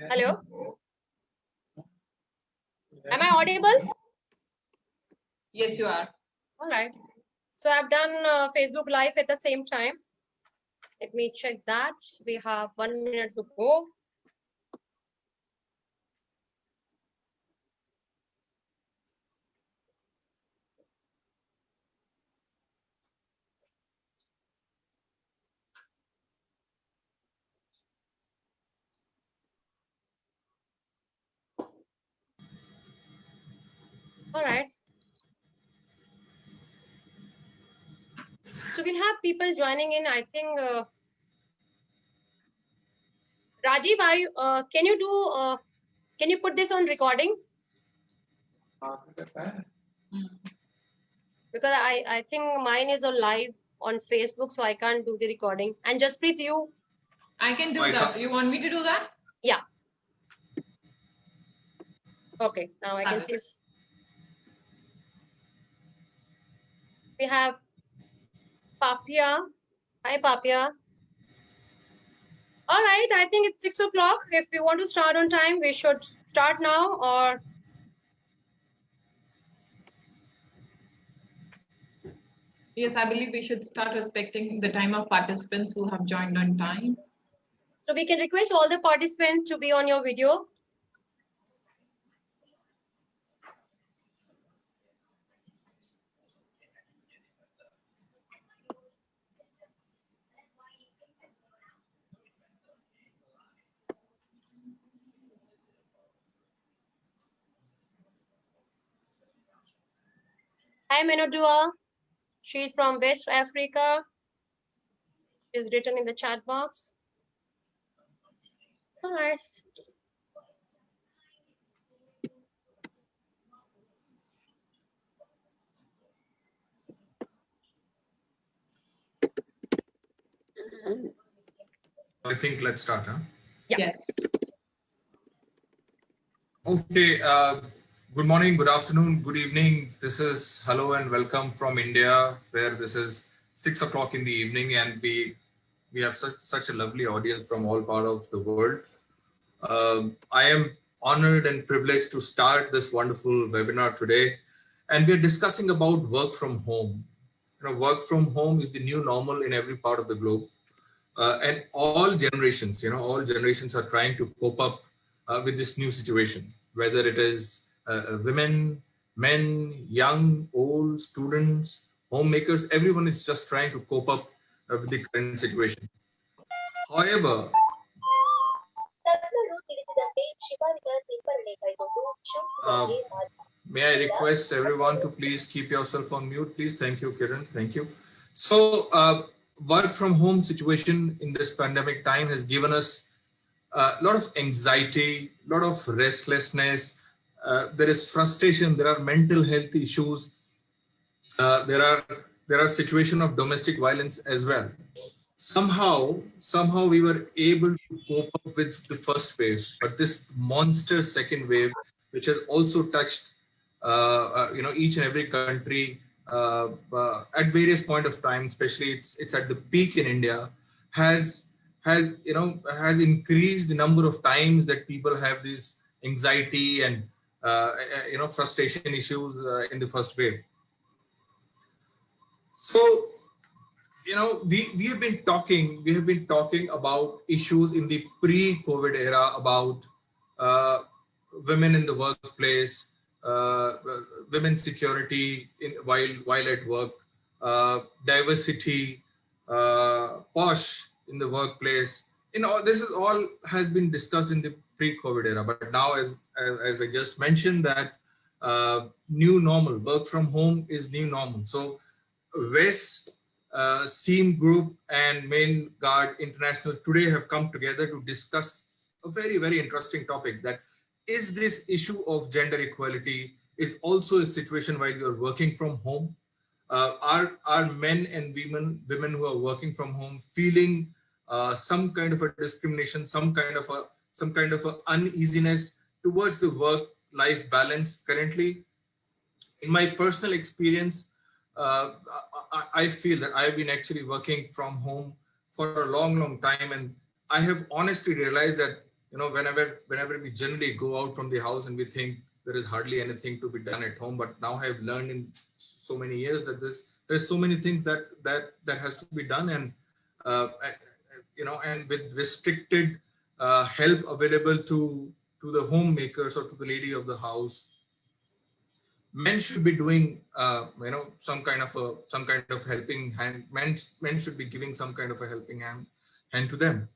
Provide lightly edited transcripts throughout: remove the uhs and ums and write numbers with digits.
Hello, am I audible? Yes, you are. All right. So I've done Facebook Live at the same time. Let me check that. We have 1 minute to go. All right. So we'll have people joining in. I think Rajiv, can you put this on recording? Because I think mine is on live on Facebook, so I can't do the recording. And Jaspreet, you? I can do that. You want me to do that? Yeah. Okay, now I can see. We have Papia. Hi, Papia. All right, I think it's 6 o'clock. If you want to start on time, we should start now or... Yes, I believe we should start respecting the time of participants who have joined on time. So we can request all the participants to be on your video. Hi, Menodua. She's from West Africa. She's written in the chat box. All right. I think let's start, huh? Yeah. Yes. Okay. Good morning, good afternoon, good evening. This is hello and welcome from India, where this is 6 o'clock in the evening, and we have such a lovely audience from all parts of the world. I am honored and privileged to start this wonderful webinar today, and we're discussing about work from home. Work from home is the new normal in every part of the globe. And all generations, all generations are trying to cope up with this new situation, whether it is women, men, young, old, students, homemakers, everyone is just trying to cope up with the current situation. However, may I request everyone to please keep yourself on mute, please. Thank you, Kiran. Thank you. So, work from home situation in this pandemic time has given us a lot of anxiety, a lot of restlessness. There is frustration. There are mental health issues. There are situations of domestic violence as well. Somehow we were able to cope up with the first wave, but this monster second wave, which has also touched each and every country at various point of time, especially it's at the peak in India, has increased the number of times that people have this anxiety and frustration issues in the first wave. So we have been talking about issues in the pre-COVID era about women in the workplace, women's security while at work, diversity, posh in the workplace. This is all has been discussed in the pre-COVID era. But now, as I just mentioned, that new normal, work from home is new normal. So West Seam Group and Mainguard International today have come together to discuss a very, very interesting topic, that is this issue of gender equality is also a situation while you're working from home. Are men and women who are working from home feeling some kind of a discrimination, some kind of a uneasiness towards the work-life balance currently? In my personal experience, I feel that I've been actually working from home for a long time, and I have honestly realized that whenever we generally go out from the house and we think there is hardly anything to be done at home, but now I've learned in so many years that there's so many things that has to be done, and and with restricted help available to the homemakers or to the lady of the house, men should be doing some kind of helping hand. Men should be giving some kind of a helping hand to them.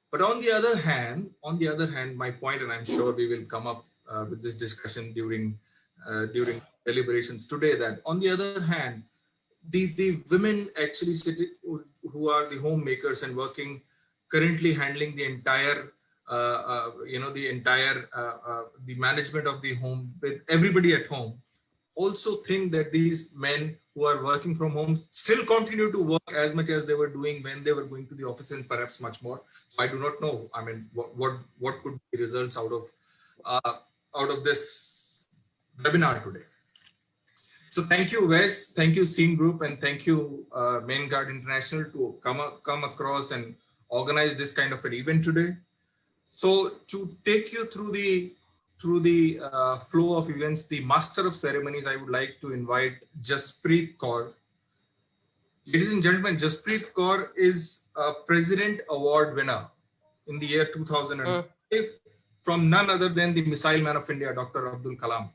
But on the other hand, my point, and I'm sure we will come up with this discussion during deliberations today, that on the other hand, the women actually who are the homemakers and working, currently handling the entire the management of the home with everybody at home, also think that these men who are working from home still continue to work as much as they were doing when they were going to the office, and perhaps much more. So I do not know. I mean, what could be results out of this webinar today? So thank you, Wes, thank you, Scene Group, and thank you, Mainguard International, to come across and organize this kind of an event today. So to take you through the flow of events, the master of ceremonies, I would like to invite Jaspreet Kaur. Ladies and gentlemen, Jaspreet Kaur is a President Award winner in the year 2005 from none other than the Missile Man of India, Dr. Abdul Kalam,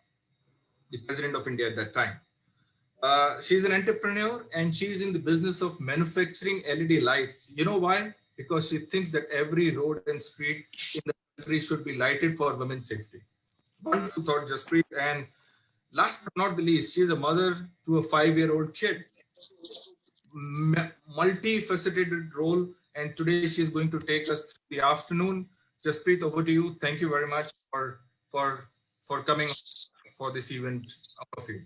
the President of India at that time. She's an entrepreneur, and she's in the business of manufacturing LED lights. You know why? Because she thinks that every road and street in the country should be lighted for women's safety. Wonderful thought, Jaspreet. And last but not the least, she is a mother to a 5-year-old kid. Multifaceted role, and today she is going to take us through the afternoon. Jaspreet, over to you. Thank you very much for coming for this event. All of you.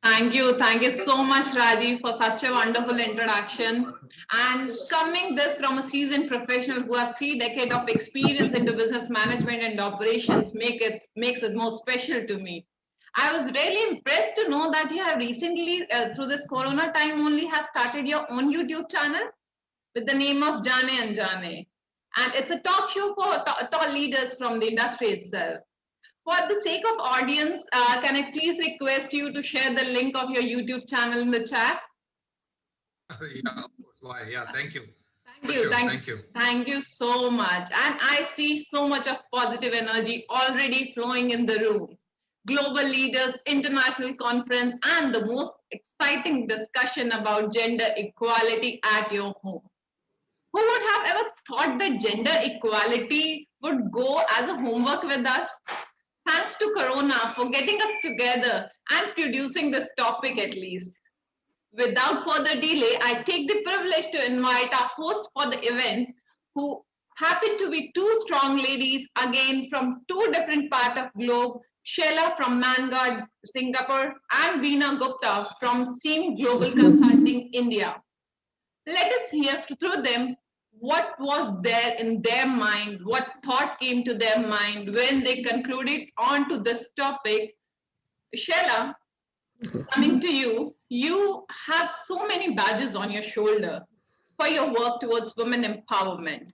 Thank you so much, Rajiv, for such a wonderful introduction. And coming this from a seasoned professional who has 3 decades of experience into business management and operations makes it more special to me. I was really impressed to know that you have recently, through this Corona time only, have started your own YouTube channel with the name of Jane and Jane. And it's a talk show for tall leaders from the industry itself. For the sake of audience, can I please request you to share the link of your YouTube channel in the chat? Yeah, of course. Why? Yeah, thank you. Thank you so much. And I see so much of positive energy already flowing in the room. Global leaders, international conference, and the most exciting discussion about gender equality at your home. Who would have ever thought that gender equality would go as a homework with us? Thanks to Corona for getting us together and producing this topic at least. Without further delay, I take the privilege to invite our host for the event, who happen to be 2 strong ladies, again from 2 different parts of globe, Sheila from Mainguard, Singapore, and Veena Gupta from Scene Global Consulting, India. Let us hear through them what was there in their mind, what thought came to their mind when they concluded on to this topic. Sheila, coming to you, you have so many badges on your shoulder for your work towards women empowerment,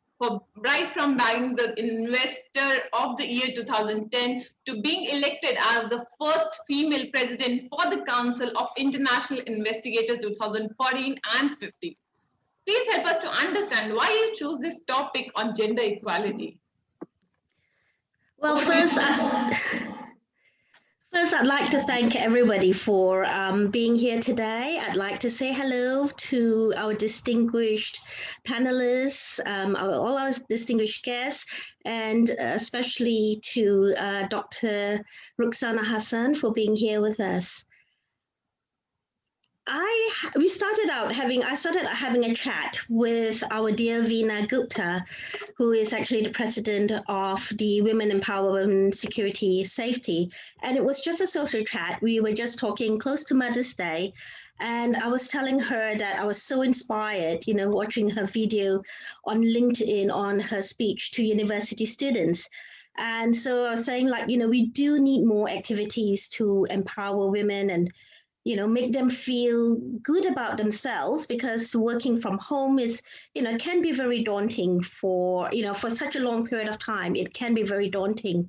right from being the investor of the year 2010 to being elected as the first female president for the Council of International Investigators 2014 and 15. Please help us to understand why you choose this topic on gender equality. Well, first, I'd like to thank everybody for being here today. I'd like to say hello to our distinguished panelists, all our distinguished guests, and especially to Dr. Rukhsana Hassan for being here with us. I started having a chat with our dear Veena Gupta, who is actually the president of the Women Empowerment Security Safety. And it was just a social chat. We were just talking close to Mother's Day. And I was telling her that I was so inspired, watching her video on LinkedIn on her speech to university students. And so I was saying, we do need more activities to empower women and make them feel good about themselves, because working from home is, can be very daunting for, for such a long period of time. It can be very daunting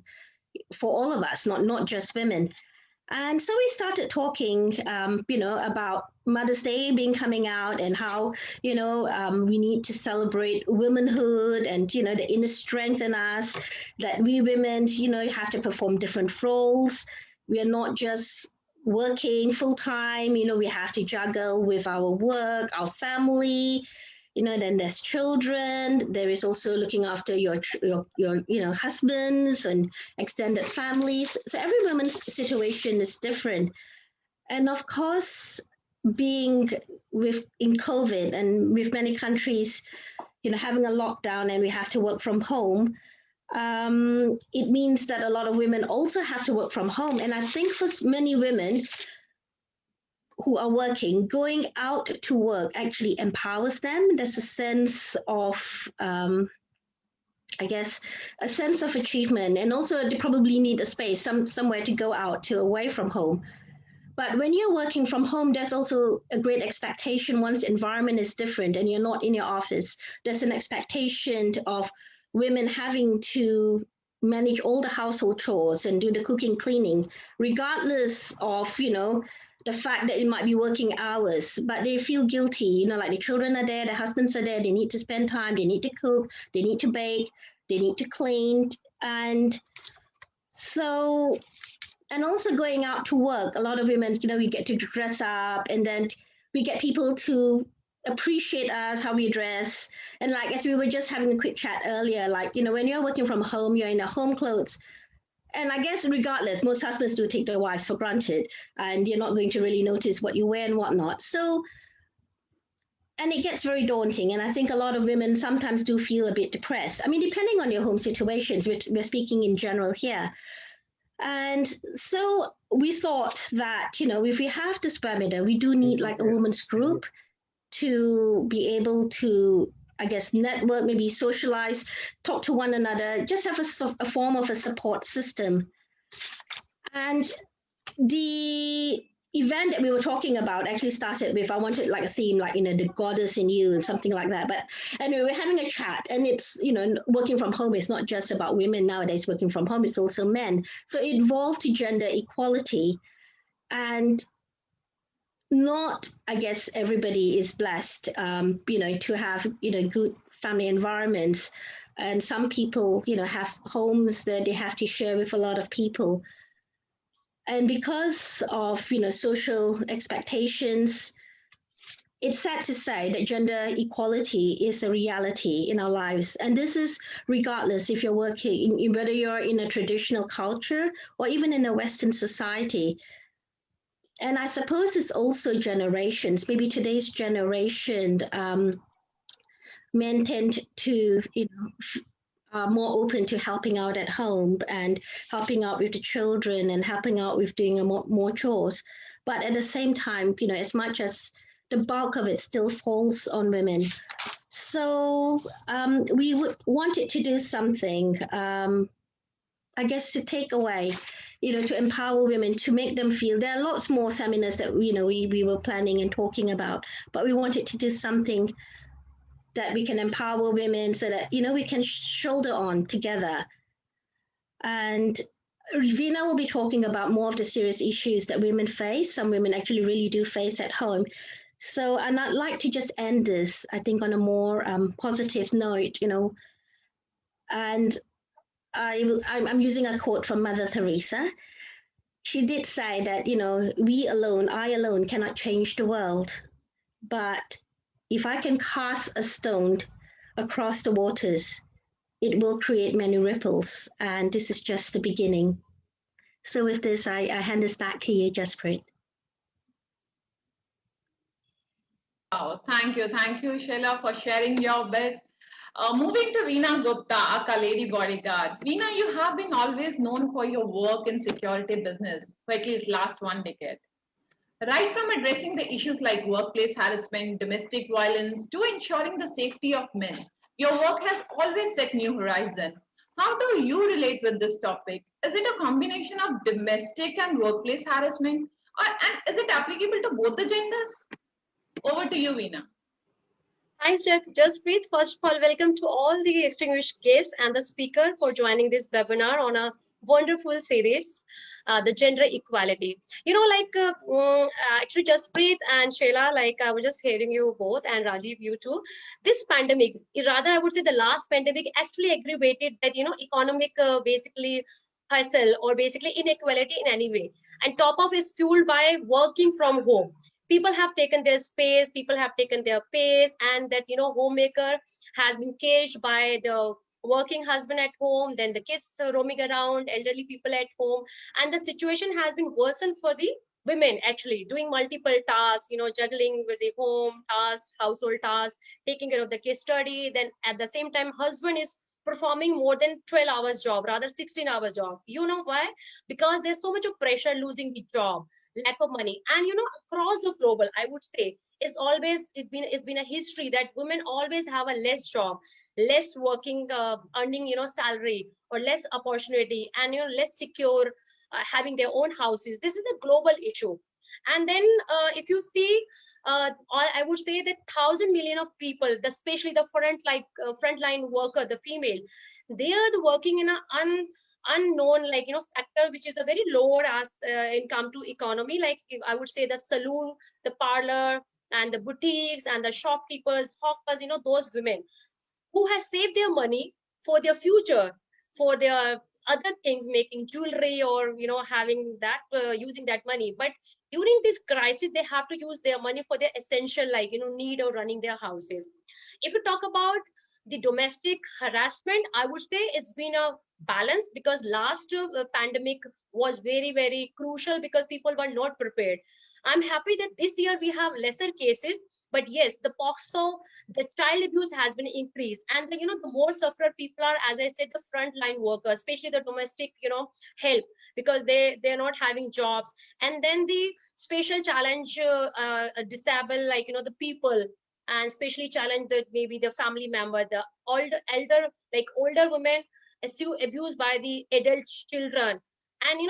for all of us, not just women. And so we started talking, about Mother's Day being coming out, and how, we need to celebrate womanhood and, the inner strength in us, that we women, have to perform different roles. We are not just working full time, we have to juggle with our work, our family, then there's children. There is also looking after your husbands and extended families. So every woman's situation is different. And of course, being in COVID and with many countries, having a lockdown and we have to work from home, it means that a lot of women also have to work from home. And I think for many women who are working, going out to work actually empowers them. There's a sense of, I guess, a sense of achievement. And also they probably need a space, somewhere to go out to, away from home. But when you're working from home, there's also a great expectation. Once the environment is different and you're not in your office, there's an expectation of women having to manage all the household chores and do the cooking, cleaning, regardless of, the fact that it might be working hours, but they feel guilty, like the children are there, the husbands are there, they need to spend time, they need to cook, they need to bake, they need to clean. And so, and also going out to work, a lot of women, we get to dress up, and then we get people to appreciate us, how we dress. And like, as we were just having a quick chat earlier, like, when you're working from home, you're in a home clothes. And I guess regardless, most husbands do take their wives for granted, and you're not going to really notice what you wear and whatnot. So, and it gets very daunting. And I think a lot of women sometimes do feel a bit depressed. I mean, depending on your home situations, we're speaking in general here. And so we thought that, if we have this parameter, we do need like a women's group to be able to, I guess, network, maybe socialize, talk to one another, just have a form of a support system. And the event that we were talking about actually started with, I wanted like a theme, like, the goddess in you and something like that. But anyway, we're having a chat, and it's, working from home is not just about women nowadays working from home, it's also men. So it evolved to gender equality. And not, I guess, everybody is blessed, to have, good family environments. And some people, have homes that they have to share with a lot of people. And because of, social expectations, it's sad to say that gender equality is a reality in our lives. And this is regardless if you're working, whether you're in a traditional culture or even in a Western society. And I suppose it's also generations. Maybe today's generation, men tend to, are more open to helping out at home and helping out with the children and helping out with doing more chores. But at the same time, as much as the bulk of it still falls on women. So we wanted to do something, I guess, to take away, to empower women, to make them feel. There are lots more seminars that, we were planning and talking about, but we wanted to do something that we can empower women so that, we can shoulder on together. And Veena will be talking about more of the serious issues that women face. Some women actually really do face at home. So, and I'd like to just end this, I think, on a more positive note, and I'm using a quote from Mother Teresa. She did say that, we alone, I alone cannot change the world. But if I can cast a stone across the waters, it will create many ripples. And this is just the beginning. So with this, I hand this back to you, Jasprit. Wow, thank you, Sheila, for sharing your bit. Moving to Veena Gupta, our lady bodyguard. Veena, you have been always known for your work in security business for at least last 1 decade. Right from addressing the issues like workplace harassment, domestic violence, to ensuring the safety of men, your work has always set new horizon. How do you relate with this topic? Is it a combination of domestic and workplace harassment, And is it applicable to both the genders? Over to you, Veena. Thanks, Jaspreet. First of all, welcome to all the distinguished guests and the speaker for joining this webinar on a wonderful series, the gender equality. Actually, Jaspreet and Sheila, like I was just hearing you both, and Rajiv, you too. This pandemic, rather I would say the last pandemic, actually aggravated that economic basically hustle or basically inequality in any way, and top of is fueled by working from home. People have taken their space, people have taken their pace, and that homemaker has been caged by the working husband at home, then the kids roaming around, elderly people at home, and the situation has been worsened for the women, actually doing multiple tasks, juggling with the home tasks, household tasks, taking care of the kids study, then at the same time husband is performing more than 12 hours job, rather 16 hours job. You know why? Because there's so much of pressure losing the job, lack of money, and across the global, I would say, it's been a history that women always have a less job, less working, earning salary, or less opportunity, and less secure, having their own houses. This is a global issue. And then if you see, I would say that 1,000 million of people, especially the frontline worker, the female, they are the working in a unknown, like sector, which is a very lower as income to economy, like I would say the saloon, the parlor, and the boutiques, and the shopkeepers, hawkers, those women who has saved their money for their future, for their other things, making jewelry, or having that, using that money. But during this crisis, they have to use their money for their essential, like need or running their houses. If you talk about the domestic harassment, I would say it's been a balance, because last pandemic was very, very crucial, because people were not prepared. I'm happy that this year we have lesser cases, but yes, the POXO, the child abuse has been increased, and the more sufferer people are, as I said, the frontline workers, especially the domestic help, because they're not having jobs. And then the special challenge, disabled, like the people, and especially challenge that maybe the family member, the elder, like older women, abused by the adult children. And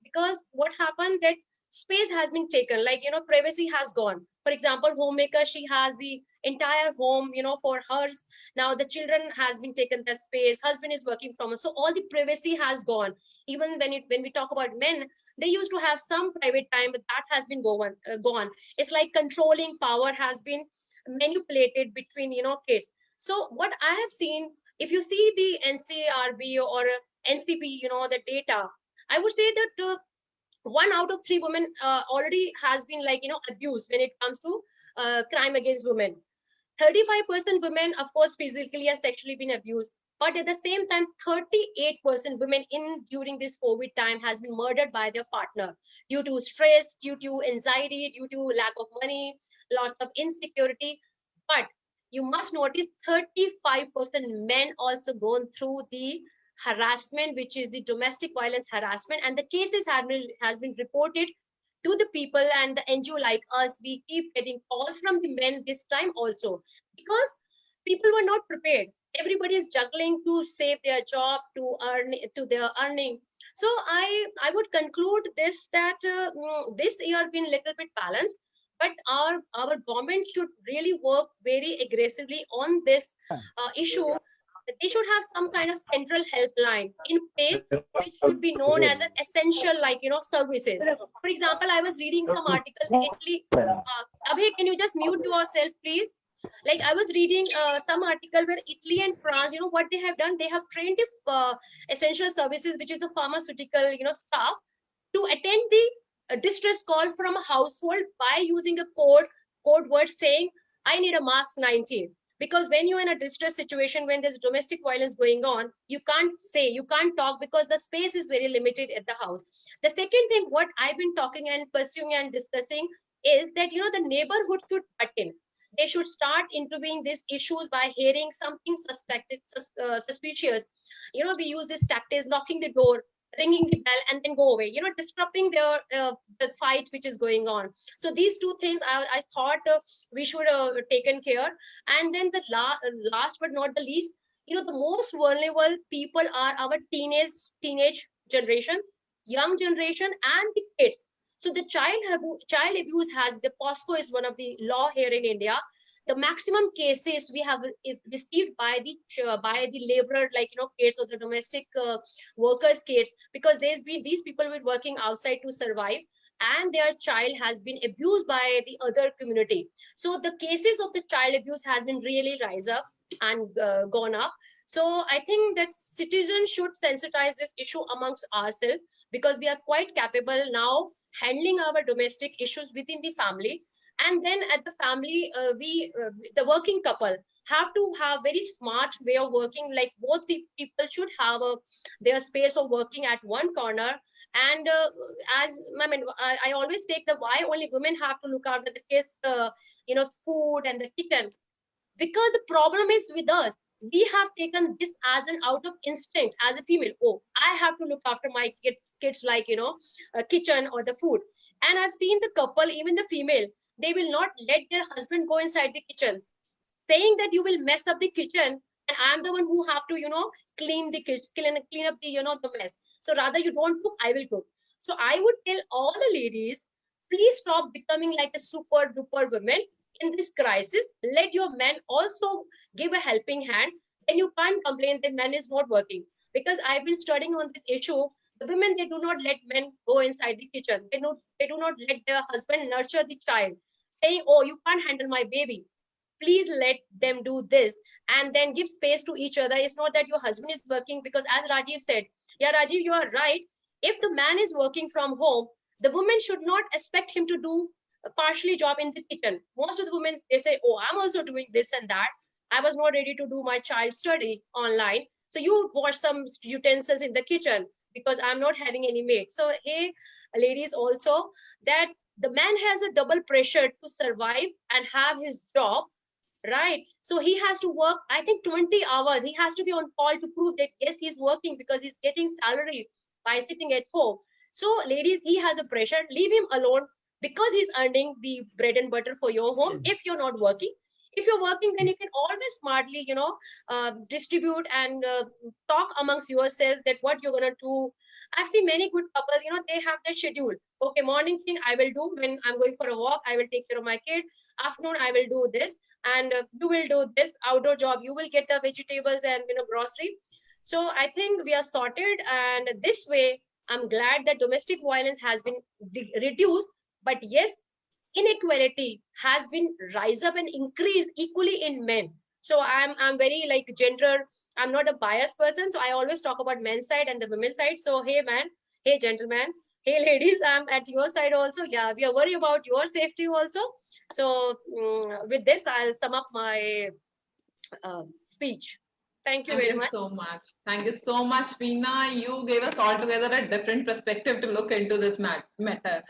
because what happened, that space has been taken, like privacy has gone. For example, homemaker, she has the entire home for hers. Now the children has been taken that space, husband is working from home, so all the privacy has gone. Even when we talk about men, they used to have some private time, but that has been gone. It's like controlling power has been manipulated between kids. So what I have seen, if you see the NCRB or NCP, the data, I would say that 1 out of 3 women already has been, like abused when it comes to crime against women. 35% women, of course, physically and sexually been abused, but at the same time 38% women in during this COVID time has been murdered by their partner, due to stress, due to anxiety, due to lack of money, lots of insecurity. But you must notice 35% men also gone through the harassment, which is the domestic violence harassment, and the cases has been reported to the people. And the NGO like us, we keep getting calls from the men this time also, because people were not prepared. Everybody is juggling to save their job, to earn, to their earning. So I would conclude this, that this year been a little bit balanced, but our government should really work very aggressively on this issue. They should have some kind of central helpline in place, which should be known as an essential, like services. For example, I was reading some articles in Italy. Abhay, can you just mute yourself, please? Like I was reading some article where Italy and France, what they have done, they have trained essential services, which is the pharmaceutical staff, to attend the distress call from a household by using a code word saying, I need a mask 19. Because when you're in a distress situation, when there's domestic violence going on, you can't talk, because the space is very limited at the house. The second thing, what I've been talking and pursuing and discussing, is that the neighborhood should butt in. They should start intervening these issues by hearing something suspicious. We use this tactics, knocking the door, ringing the bell, and then go away, disrupting their the fight which is going on. So these two things I thought we should taken care. And then the last but not the least, the most vulnerable people are our teenage generation, young generation, and the kids. So the child abuse has, the POSCO is one of the law here in India. The maximum cases we have received by the laborer, like, kids, or the domestic workers kids, because these people were working outside to survive, and their child has been abused by the other community. So the cases of the child abuse has been really rise up and gone up. So I think that citizens should sensitize this issue amongst ourselves, because we are quite capable now handling our domestic issues within the family. And then at the family, the working couple have to have very smart way of working, like both the people should have their space of working at one corner. And as I mean, I always take the why only women have to look after the kids, food and the kitchen, because the problem is with us. We have taken this as an out of instinct as a female. Oh, I have to look after my kids, like, kitchen or the food. And I've seen the couple, even the female, they will not let their husband go inside the kitchen, saying that you will mess up the kitchen, and I'm the one who have to, clean the kitchen, clean up the, the mess. So rather you don't cook, I will cook. So I would tell all the ladies, please stop becoming like a super duper woman in this crisis. Let your men also give a helping hand. And you can't complain that man is not working, because I've been studying on this issue. The women, they do not let men go inside the kitchen. They do not let their husband nurture the child, saying, oh, you can't handle my baby, please let them do this, and then give space to each other. It's not that your husband is working, because as Rajiv said, yeah, Rajiv, you are right. If the man is working from home, the woman should not expect him to do a partially job in the kitchen. Most of the women, they say, oh, I'm also doing this and that. I was not ready to do my child study online, so you wash some utensils in the kitchen because I'm not having any maid. So hey, ladies, also, that the man has a double pressure to survive and have his job, right? So he has to work, I think, 20 hours. He has to be on call to prove that yes, he's working, because he's getting salary by sitting at home. So ladies, he has a pressure. Leave him alone, because he's earning the bread and butter for your home. If you're not working, if you're working, then you can always smartly, distribute and talk amongst yourself that what you're going to do. I've seen many good couples, they have their schedule. Okay, morning thing I will do when I'm going for a walk, I will take care of my kid. Afternoon, I will do this, and you will do this outdoor job. You will get the vegetables and grocery. So I think we are sorted, and this way, I'm glad that domestic violence has been reduced. But yes, inequality has been rise up and increase equally in men. So I'm very like gender, I'm not a biased person, so I always talk about men's side and the women's side. So hey man, hey gentlemen, hey ladies, I'm at your side also. Yeah, we are worried about your safety also. So with this, I'll sum up my speech. Thank you very much. So much. Thank you so much, Veena. You gave us altogether a different perspective to look into this matter.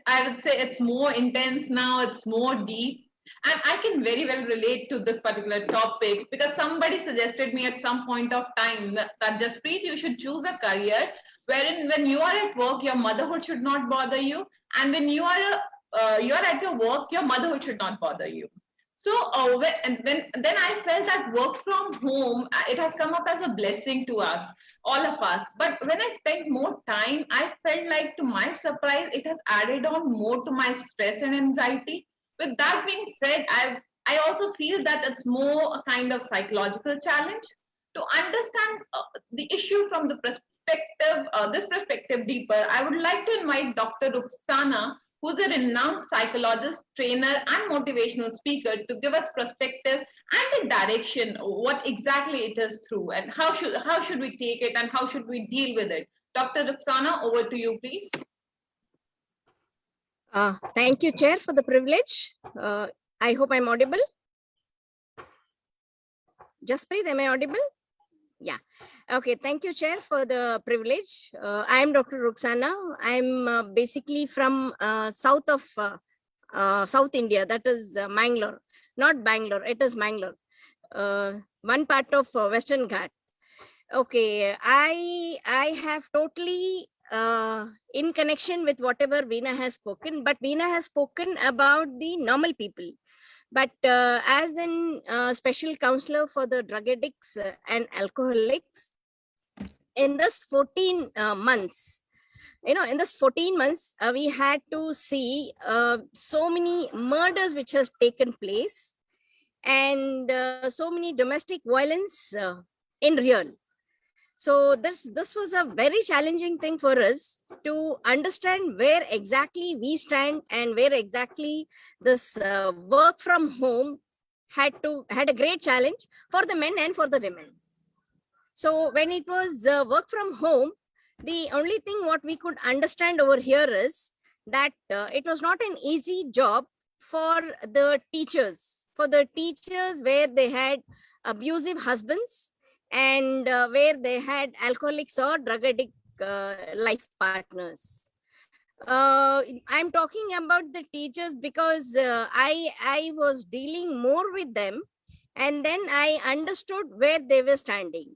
I would say it's more intense now, it's more deep. And I can very well relate to this particular topic, because somebody suggested me at some point of time that Jaspreet, you should choose a career wherein when you are at work, your motherhood should not bother you. And when you are you're at your work, your motherhood should not bother you. So then I felt that work from home, it has come up as a blessing to us, all of us. But when I spent more time, I felt like, to my surprise, it has added on more to my stress and anxiety. With that being said, I also feel that it's more a kind of psychological challenge to understand the issue from the perspective, this perspective deeper. I would like to invite Dr. Ruxana, who's a renowned psychologist, trainer, and motivational speaker, to give us perspective and a direction what exactly it is through, and how should we take it and how should we deal with it. Dr. Ruxana, over to you, please. Thank you, Chair, for the privilege. I hope I'm audible. Jaspreet, am I audible? Yeah. Okay. Thank you, Chair, for the privilege. I'm Dr. Ruxana. I'm basically from south of South India, that is Mangalore, not Bangalore, it is Mangalore, one part of Western Ghat. Okay, I have totally in connection with whatever Veena has spoken, but Veena has spoken about the normal people. But as in special counselor for the drug addicts and alcoholics, in this 14 months, in this 14 months, we had to see so many murders which has taken place, and so many domestic violence in real. So this was a very challenging thing for us to understand where exactly we stand and where exactly this work from home had a great challenge for the men and for the women. So when it was work from home, the only thing what we could understand over here is that it was not an easy job for the teachers, where they had abusive husbands, and where they had alcoholics or drug addict life partners. I'm talking about the teachers because I was dealing more with them, and then I understood where they were standing.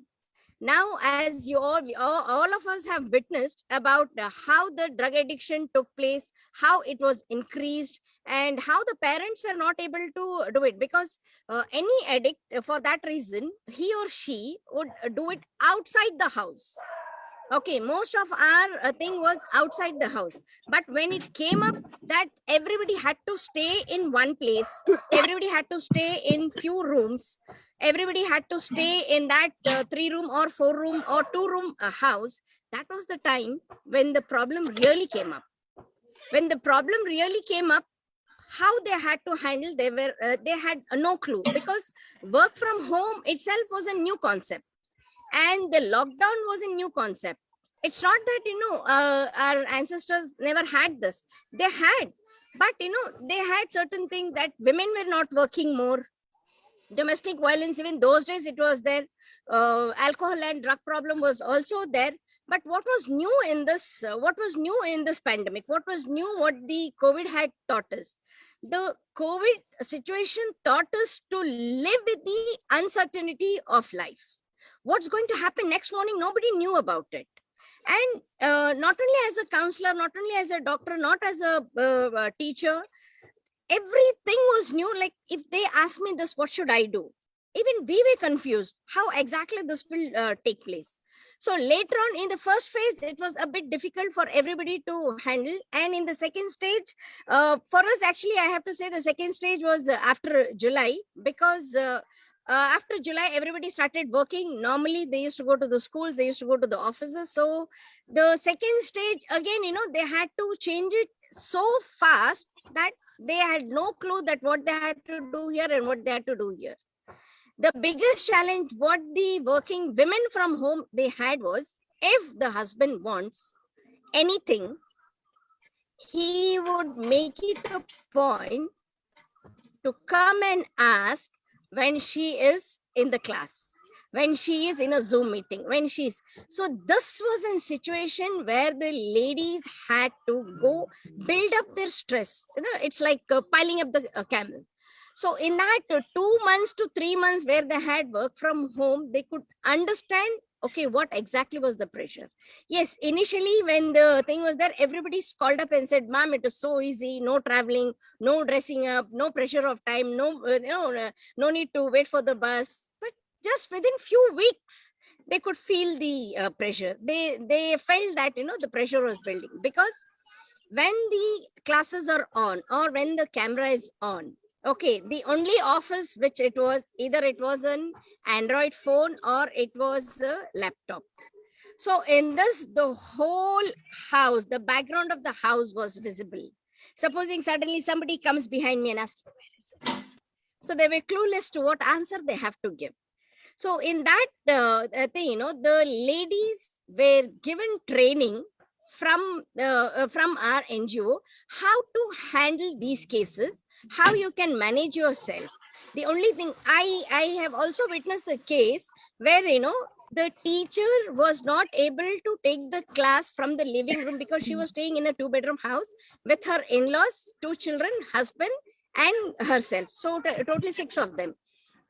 Now, as you all of us have witnessed about how the drug addiction took place, how it was increased, and how the parents were not able to do it, because any addict, for that reason, he or she would do it outside the house. Okay, most of our thing was outside the house. But when it came up that everybody had to stay in one place, everybody had to stay in few rooms, everybody had to stay in that 3-room or 4-room or 2-room house, that was the time when the problem really came up. When the problem really came up, how they had to handle, they had no clue, because work from home itself was a new concept. And the lockdown was a new concept. It's not that, our ancestors never had this. They had, but, they had certain things that women were not working more. Domestic violence, even those days it was there. Alcohol and drug problem was also there. But what was new in this, pandemic? What was new, what the COVID had taught us? The COVID situation taught us to live with the uncertainty of life. What's going to happen next morning? Nobody knew about it. And not only as a counselor, not only as a doctor, not as a teacher, everything was new. Like, if they ask me this, what should I do? Even we were confused how exactly this will take place. So later on, in the first phase, it was a bit difficult for everybody to handle. And in the second stage, for us, actually, I have to say the second stage was after July, because after July, everybody started working. Normally, they used to go to the schools, they used to go to the offices. So the second stage, again, they had to change it so fast that they had no clue that what they had to do here and what they had to do here. The biggest challenge what the working women from home they had was, if the husband wants anything, he would make it a point to come and ask when she is in the class, when she is in a Zoom meeting, so this was a situation where the ladies had to go build up their stress. It's like piling up the camel. So in that 2 months to 3 months where they had work from home, they could understand, okay, what exactly was the pressure. Yes, initially when the thing was there, everybody called up and said, ma'am, it is so easy, no traveling, no dressing up, no pressure of time, no need to wait for the bus. But just within few weeks, they could feel the pressure. They felt that, the pressure was building, because when the classes are on or when the camera is on, okay, the only office which it was, either it was an Android phone or it was a laptop. So in this, the whole house, the background of the house was visible. Supposing suddenly somebody comes behind me and asks, where is it? So they were clueless to what answer they have to give. So in that thing, the ladies were given training from our NGO, how to handle these cases, how you can manage yourself. The only thing I have also witnessed a case where, the teacher was not able to take the class from the living room because she was staying in a 2-bedroom house with her in-laws, 2 children, husband, and herself. So totally 6 of them.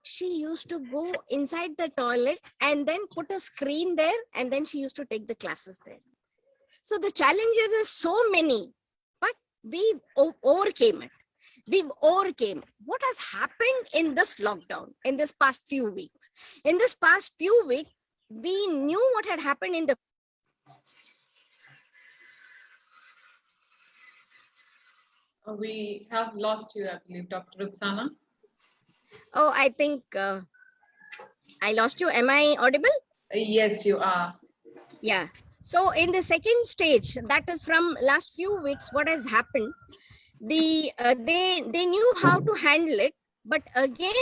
She used to go inside the toilet and then put a screen there, and then she used to take the classes there. So the challenges are so many, but we overcame it. We've overcame. What has happened in this lockdown, in this past few weeks? In this past few weeks, we knew what had happened in the We have lost you, I believe, Dr. Ruxana. Oh, I think I lost you. Am I audible? Yes, you are. Yeah. So in the second stage, that is from last few weeks, what has happened? They knew how to handle it, but again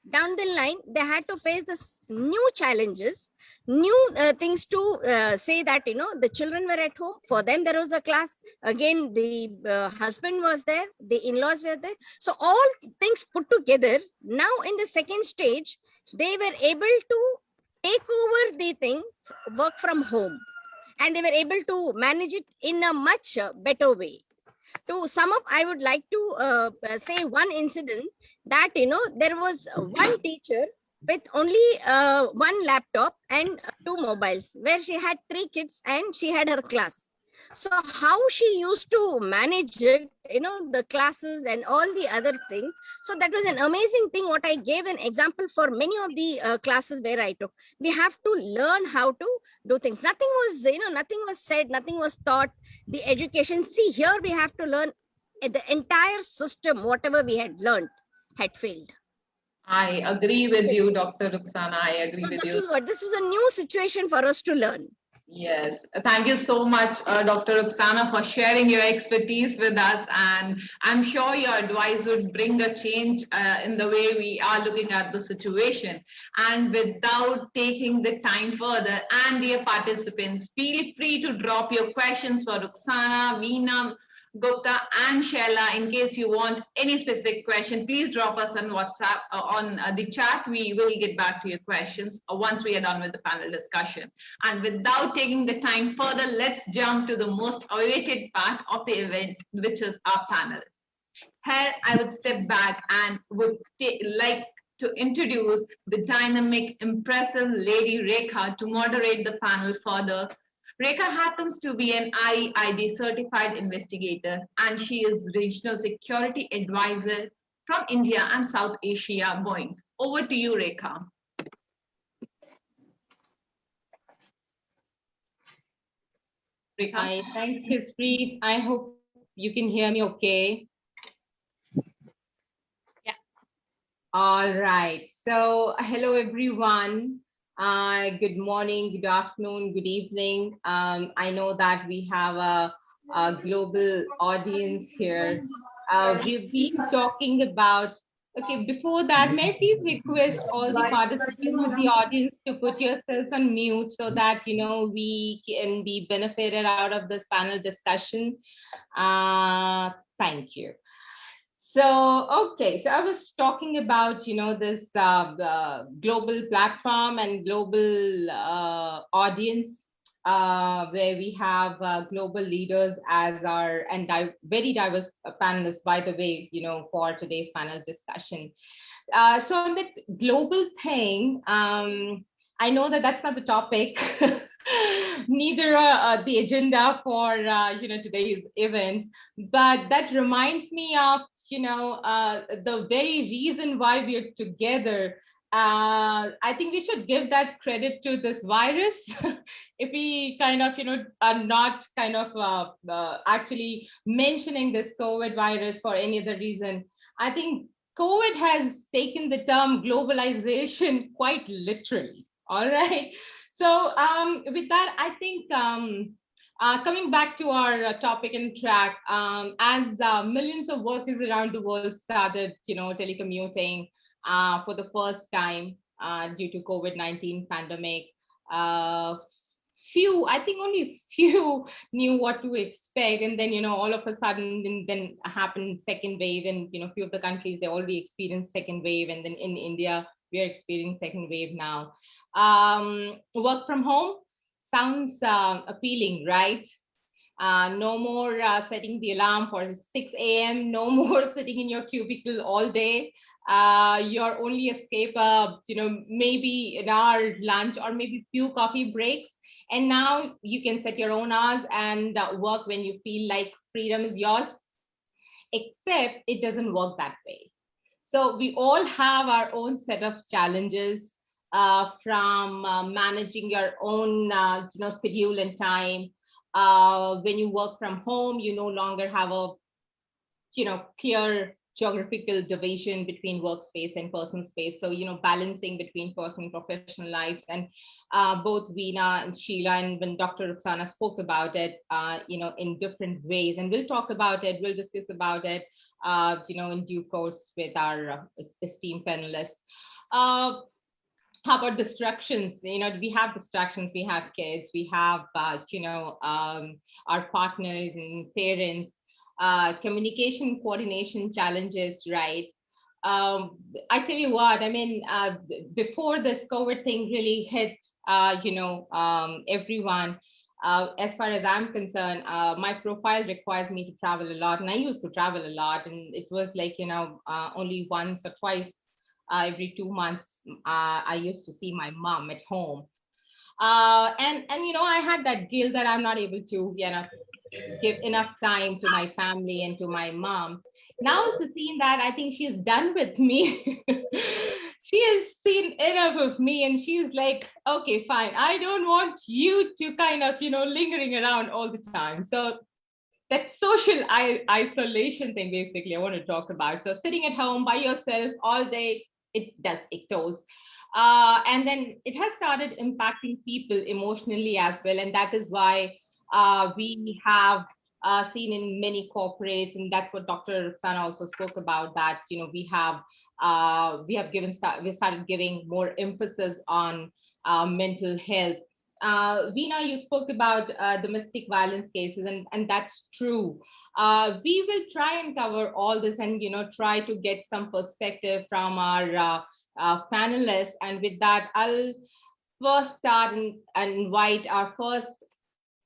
down the line they had to face this new challenges, new things to say that the children were at home. For them there was a class again, the husband was there, the in-laws were there, so all things put together. Now in the second stage they were able to take over the thing, work from home, and they were able to manage it in a much better way. To sum up, I would like to say one incident that there was one teacher with only one laptop and two mobiles, where she had three kids and she had her class. So how she used to manage it, the classes and all the other things. So that was an amazing thing, what I gave an example for many of the classes where I took. We have to learn how to do things. Nothing was, nothing was said, nothing was taught. The education, see, here we have to learn the entire system, whatever we had learned had failed. I agree with you, Dr. Ruxana. I agree So with this you. is what, this was a new situation for us to learn. Yes, thank you so much, Dr. Ruxana, for sharing your expertise with us. And I'm sure your advice would bring a change in the way we are looking at the situation. And without taking the time further, and dear participants, feel free to drop your questions for Ruxana, Veena, Gupta and Shaila. In case you want any specific question, please drop us on WhatsApp on the chat. We will get back to your questions once we are done with the panel discussion. And without taking the time further, let's jump to the most awaited part of the event, which is our panel. Here, I would step back and would like to introduce the dynamic, impressive Lady Rekha to moderate the panel further. Rekha happens to be an IID certified investigator, and she is Regional Security Advisor from India and South Asia, Boeing. Over to you, Rekha. Rekha. Hi, thanks, Kispreet. I hope you can hear me okay. Yeah. All right. So, hello, everyone. Good morning, good afternoon, good evening. I know that we have a global audience here. We've been talking about, okay, before that, may I please request all the participants in the audience to put yourselves on mute so that, we can be benefited out of this panel discussion. Thank you. So, okay, so I was talking about, this global platform and global audience where we have global leaders as our, and very diverse panelists, by the way, for today's panel discussion. So on that global thing, I know that that's not the topic, neither the agenda for, today's event, but that reminds me of, the very reason why we're together. I think we should give that credit to this virus. If we kind of, are not kind of actually mentioning this COVID virus for any other reason, I think COVID has taken the term globalization quite literally. All right. So with that, I think coming back to our topic and track, as millions of workers around the world started, telecommuting for the first time due to COVID-19 pandemic, I think only few knew what to expect. And then, all of a sudden, then happened second wave. And, few of the countries, they already experienced second wave. And then in India, we are experiencing second wave now. Work from home sounds appealing, right? No more setting the alarm for 6 a.m. No more sitting in your cubicle all day. Your only escape, maybe an hour lunch or maybe few coffee breaks. And now you can set your own hours and work when you feel like freedom is yours, except it doesn't work that way. So we all have our own set of challenges from managing your own schedule and time. When you work from home, you no longer have a clear geographical division between workspace and personal space. So, balancing between personal and professional lives. And both Veena and Sheila and when Dr. Roxana spoke about it, in different ways. And we'll talk about it, we'll discuss about it, in due course with our esteemed panelists. How about distractions? We have distractions, we have kids, we have, our partners and parents, communication coordination challenges, right? I tell you what, before this COVID thing really hit, everyone, as far as I'm concerned, my profile requires me to travel a lot. And I used to travel a lot. And it was like, only once or twice every 2 months, I used to see my mom at home. And I had that guilt that I'm not able to, give enough time to my family and to my mom. Now is the scene that I think she's done with me. She has seen enough of me and she's like, okay, fine. I don't want you to kind of, lingering around all the time. So that social isolation thing, basically, I want to talk about. So sitting at home by yourself all day, it does take tolls. And then it has started impacting people emotionally as well. And that is why we have seen in many corporates, and that's what Dr. Roxana also spoke about, that we started giving more emphasis on mental health. Veena, you spoke about domestic violence cases, and that's true. We will try and cover all this and try to get some perspective from our panelists. And with that, I'll first start and invite our first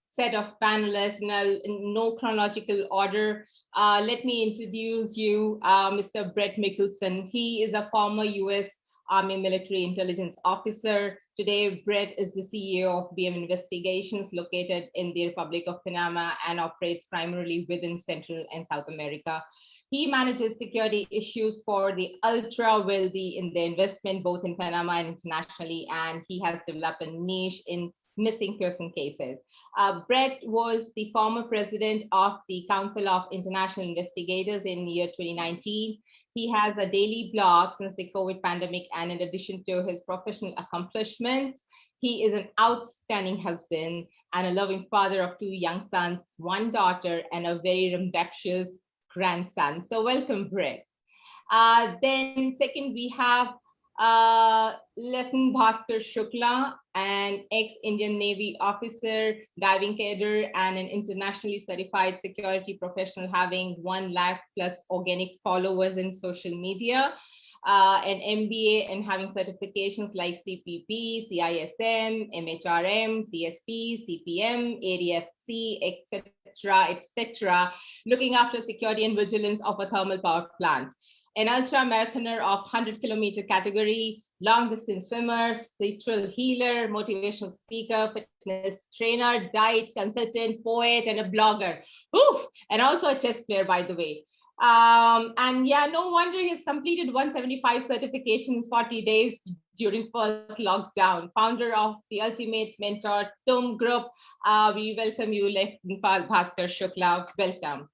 set of panelists in no chronological order. Let me introduce you, Mr. Brett Mickelson. He is a former U.S. Army military intelligence officer. Today, Brett is the CEO of BM Investigations, located in the Republic of Panama and operates primarily within Central and South America. He manages security issues for the ultra wealthy in their investment, both in Panama and internationally, and he has developed a niche in missing person cases. Brett was the former president of the Council of International Investigators in the year 2019. He has a daily blog since the COVID pandemic, and in addition to his professional accomplishments, he is an outstanding husband and a loving father of 2 young sons, 1 daughter, and a very rambunctious grandson. So welcome, Brett. Then second, we have Lieutenant Bhaskar Shukla, an ex-Indian Navy officer, diving cadre, and an internationally certified security professional having 1 lakh plus organic followers in social media, an MBA and having certifications like CPP, CISM, MHRM, CSP, CPM, ADFC, etc., looking after security and vigilance of a thermal power plant. An ultra marathoner of 100-kilometer category, long distance swimmer, spiritual healer, motivational speaker, fitness trainer, diet consultant, poet, and a blogger. Oof! And also a chess player, by the way. And yeah, no wonder he's completed 175 certifications, 40 days during first lockdown. Founder of the Ultimate Mentor TUM Group. We welcome you, Lieutenant Bhaskar Shukla. Welcome.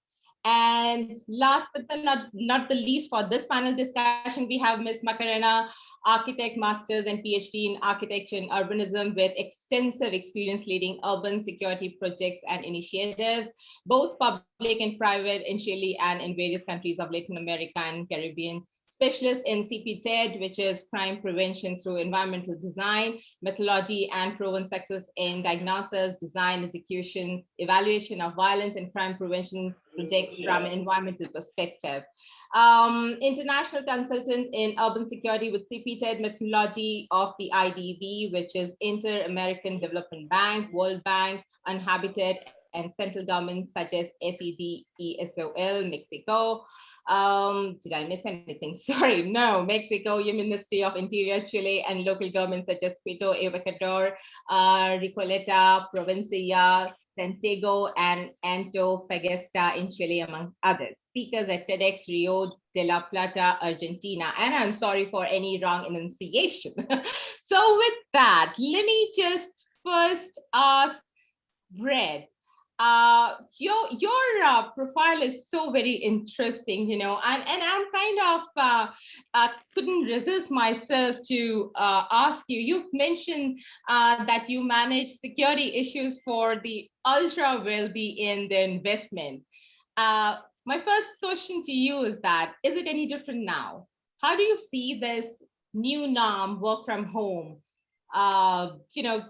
And last but not the least, for this panel discussion, we have Ms. Macarena, architect, master's and PhD in architecture and urbanism with extensive experience leading urban security projects and initiatives, both public and private in Chile and in various countries of Latin America and Caribbean. Specialist in CPTED, which is crime prevention through environmental design, methodology, and proven success in diagnosis, design, execution, evaluation of violence and crime prevention projects from an environmental perspective. International consultant in urban security with CPTED methodology of the IDB, which is Inter-American Development Bank, World Bank, Unhabited, and central governments such as SED, ESOL, Mexico. Did I miss anything? Sorry, no, Mexico, Ministry of Interior, Chile, and local governments such as Quito, Ecuador, Recoleta, Provincia, Santiago, and Antofagasta in Chile, among others. Speakers at TEDx Rio de la Plata, Argentina. And I'm sorry for any wrong enunciation. So with that, let me just first ask Brett, Your profile is so very interesting, and I'm kind of couldn't resist myself to ask you. You've mentioned that you manage security issues for the ultra wealthy in the investment. My first question to you is that, is it any different now? How do you see this new norm, work from home? You know,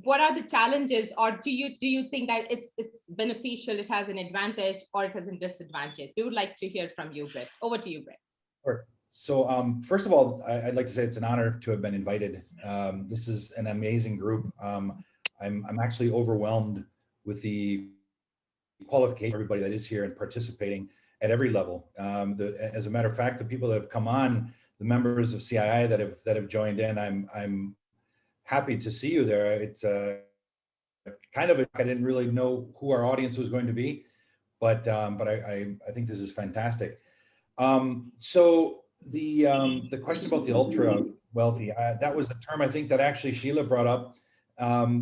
what are the challenges, or do you think that it's beneficial, it has an advantage, or it has a disadvantage? We would like to hear from you, Brett. Over to you, Brett. Sure. So first of all, I'd like to say it's an honor to have been invited. This is an amazing group. I'm actually overwhelmed with the qualification of everybody that is here and participating at every level. As a matter of fact, the people that have come on, the members of CII that have joined in, I'm happy to see you there. It's kind of I didn't really know who our audience was going to be, but I think this is fantastic. So the question about the ultra wealthy, that was the term I think that actually Sheila brought up.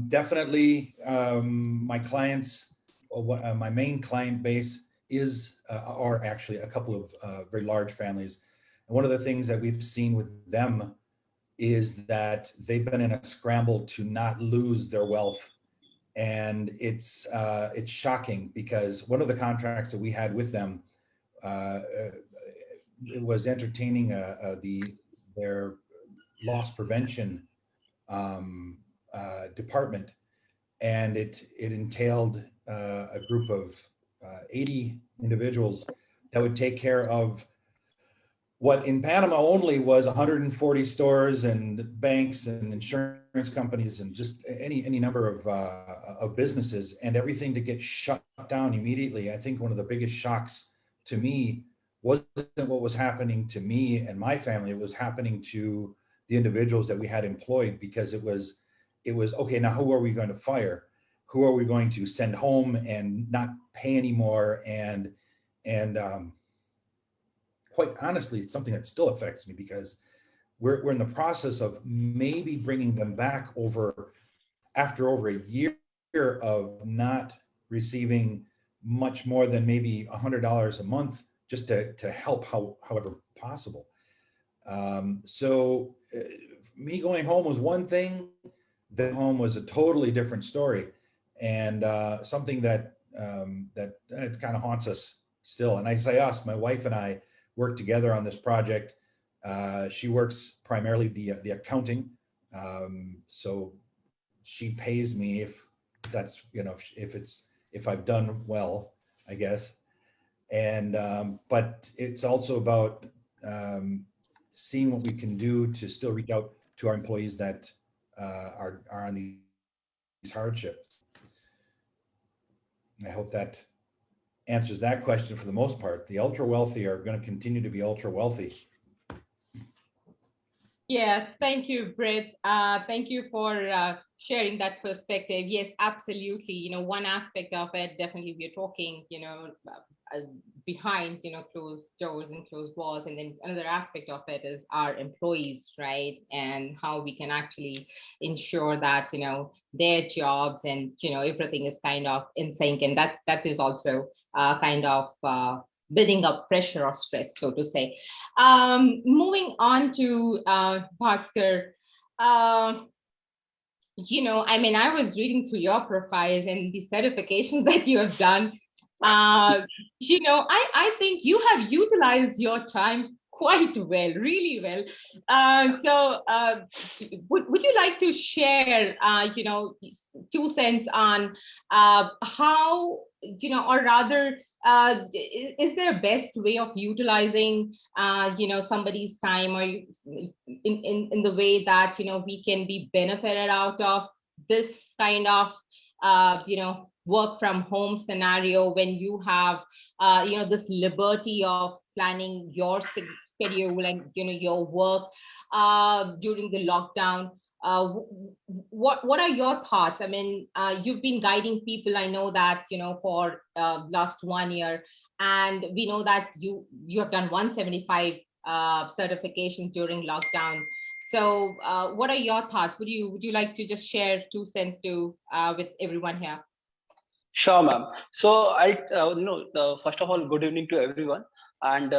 Definitely, my clients, my main client base are actually a couple of very large families. And one of the things that we've seen with them is that they've been in a scramble to not lose their wealth. And it's shocking, because one of the contracts that we had with them, it was entertaining their loss prevention department, and it entailed a group of 80 individuals that would take care of what in Panama only was 140 stores and banks and insurance companies and just any number of businesses, and everything to get shut down immediately. I think one of the biggest shocks to me wasn't what was happening to me and my family, it was happening to the individuals that we had employed, because it was okay, now who are we going to fire? Who are we going to send home and not pay anymore? And quite honestly, it's something that still affects me, because we're in the process of maybe bringing them back after over a year of not receiving much more than maybe $100 a month, just to help however possible. So me going home was one thing, then home was a totally different story, and something that it kind of haunts us still. And I say us, my wife and I work together on this project. She works primarily the accounting, so she pays me if that's, if I've done well, I guess. And but it's also about seeing what we can do to still reach out to our employees that are on these hardships. I hope that answers that question for the most part. The ultra wealthy are going to continue to be ultra wealthy. Yeah, thank you, Britt. Thank you for sharing that perspective. Yes, absolutely. One aspect of it, definitely we're talking, behind, closed doors and closed walls. And then another aspect of it is our employees, right? And how we can actually ensure that, their jobs and, everything is kind of in sync. And that is also kind of building up pressure or stress, so to say. Moving on to Bhaskar, I was reading through your profiles and the certifications that you have done. I think you have utilized your time quite well, really well. So would you like to share, 2 cents on how, or rather, is there a best way of utilizing, somebody's time, or in the way that, we can be benefited out of this kind of, work from home scenario, when you have, this liberty of planning your schedule and, your work during the lockdown? What are your thoughts? I mean, you've been guiding people, I know that, for last 1 year, and we know that you have done 175 certifications during lockdown. So what are your thoughts? Would you like to just share 2 cents with everyone here? Sure, ma'am. So first of all, good evening to everyone. And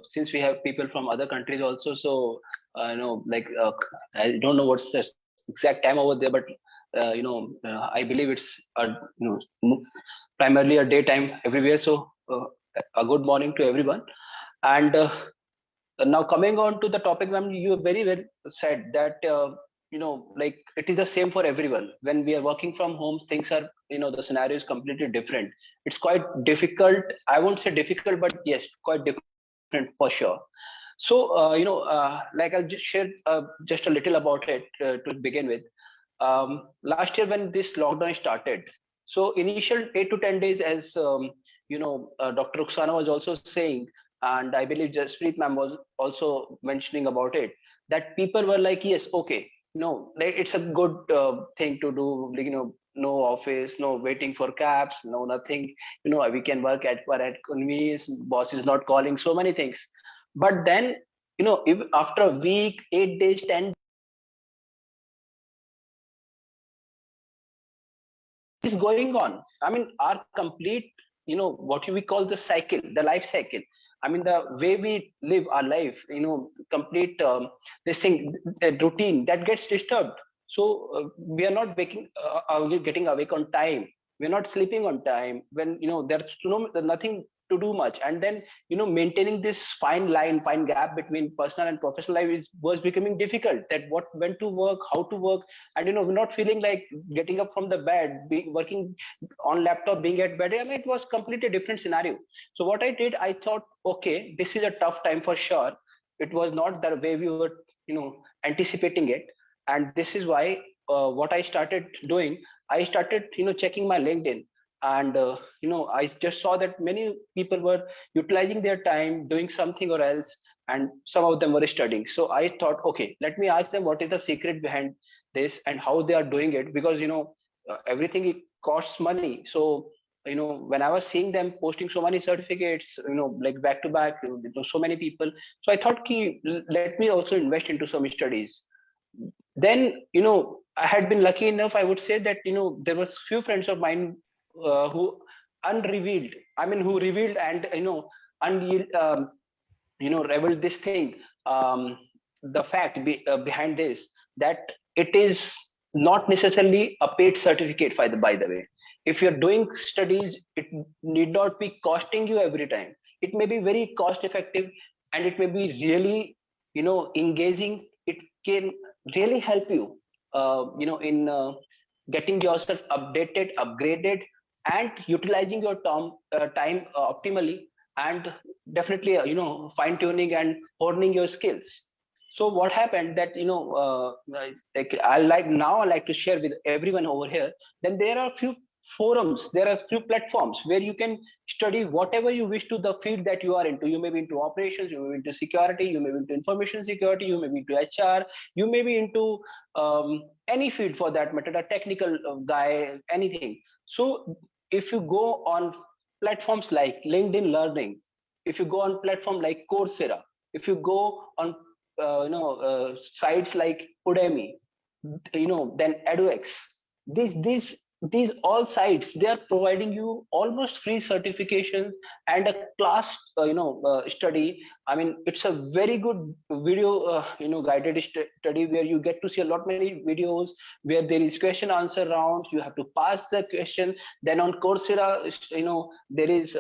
since we have people from other countries also, so I don't know what's the exact time over there, but I believe it's primarily a daytime everywhere. So a good morning to everyone. And now coming on to the topic, ma'am, you very well said that like it is the same for everyone. When we are working from home, things are, the scenario is completely different. It's quite difficult. I won't say difficult, but yes, quite different for sure. So like I'll just share just a little about it to begin with. Last year when this lockdown started, so initial 8 to 10 days, as Dr. Rukhsana was also saying, and I believe Jaspreet ma'am was also mentioning about it, that people were like, yes, okay, no, like, it's a good thing to do, like, no office, no waiting for cabs, no nothing, we can work at convenience, boss is not calling, so many things. But then, if after a week, 8 days, 10 is going on, I mean, our complete, what we call the cycle, the life cycle, I mean, the way we live our life, complete this thing, the routine that gets disturbed. So we are not getting awake on time. We're not sleeping on time. When there's nothing to do much, and then maintaining this fine gap between personal and professional life was becoming difficult. That when to work, how to work, and we're not feeling like getting up from the bed, working on laptop, being at bed. I mean, it was completely different scenario. So what I did, I thought, okay, this is a tough time for sure. It was not the way we were anticipating it, and this is why what I started doing, I started checking my LinkedIn, and I just saw that many people were utilizing their time doing something or else, and some of them were studying. So I thought, okay, let me ask them what is the secret behind this and how they are doing it, because everything, it costs money. So when I was seeing them posting so many certificates, like back to back, so many people, so I thought, let me also invest into some studies. Then I had been lucky enough, I would say, that there was few friends of mine who unrevealed, I mean, who revealed and revealed this thing, the fact behind this, that it is not necessarily a paid certificate, by the way. If you're doing studies, it need not be costing you every time. It may be very cost effective, and it may be really engaging. It can really help you in getting yourself updated, upgraded, and utilizing your time optimally, and definitely fine tuning and honing your skills. So what happened that I like to share with everyone over here. Then there are few forums, there are few platforms where you can study whatever you wish to the field that you are into. You may be into operations, you may be into security, you may be into information security, you may be into HR, you may be into any field for that matter, a technical guy, anything. So if you go on platforms like LinkedIn Learning, if you go on platform like Coursera, if you go on sites like Udemy, then edX, these all sites, they are providing you almost free certifications and a class study. I mean, it's a very good video guided study, where you get to see a lot many videos, where there is question answer round, you have to pass the question. Then on Coursera, there is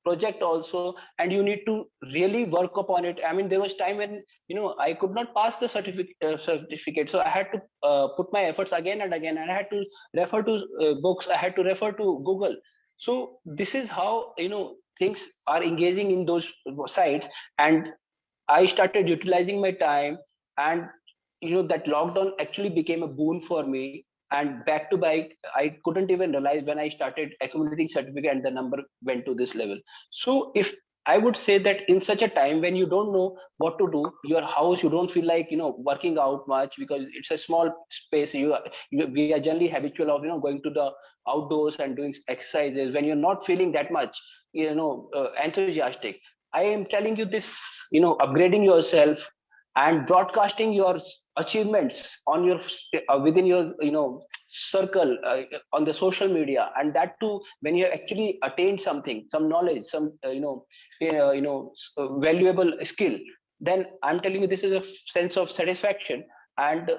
project also, and you need to really work upon it. I mean, there was time when I could not pass the certificate, so I had to put my efforts again and again, and I had to refer to books, I had to refer to Google. So this is how things are engaging in those sites, and I started utilizing my time, and that lockdown actually became a boon for me. And back to back, I couldn't even realize when I started accumulating certificate and the number went to this level. So if I would say that in such a time when you don't know what to do, your house, you don't feel like working out much, because it's a small space. We are generally habitual of going to the outdoors and doing exercises when you're not feeling that much enthusiastic. I am telling you this, upgrading yourself and broadcasting your achievements on your within your circle on the social media, and that too when you have actually attained something, some knowledge, some valuable skill, then I'm telling you this is a sense of satisfaction, and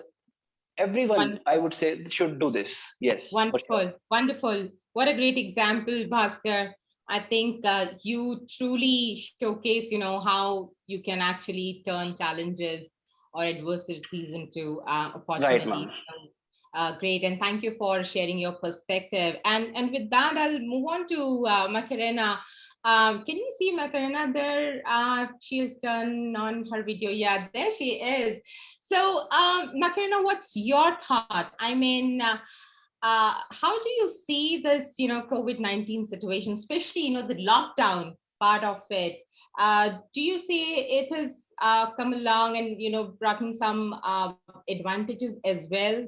everyone, wonderful. I would say, should do this. Yes. Wonderful, wonderful. What a great example, Bhaskar. I think you truly showcase, how you can actually turn challenges or adversities into opportunities. Right, great, and thank you for sharing your perspective. And with that, I'll move on to Macarena. Can you see Macarena there? She has done on her video. Yeah, there she is. So, Macarena, what's your thought? I mean, how do you see this, COVID-19 situation, especially, the lockdown part of it? Do you see it has come along and, brought in some advantages as well?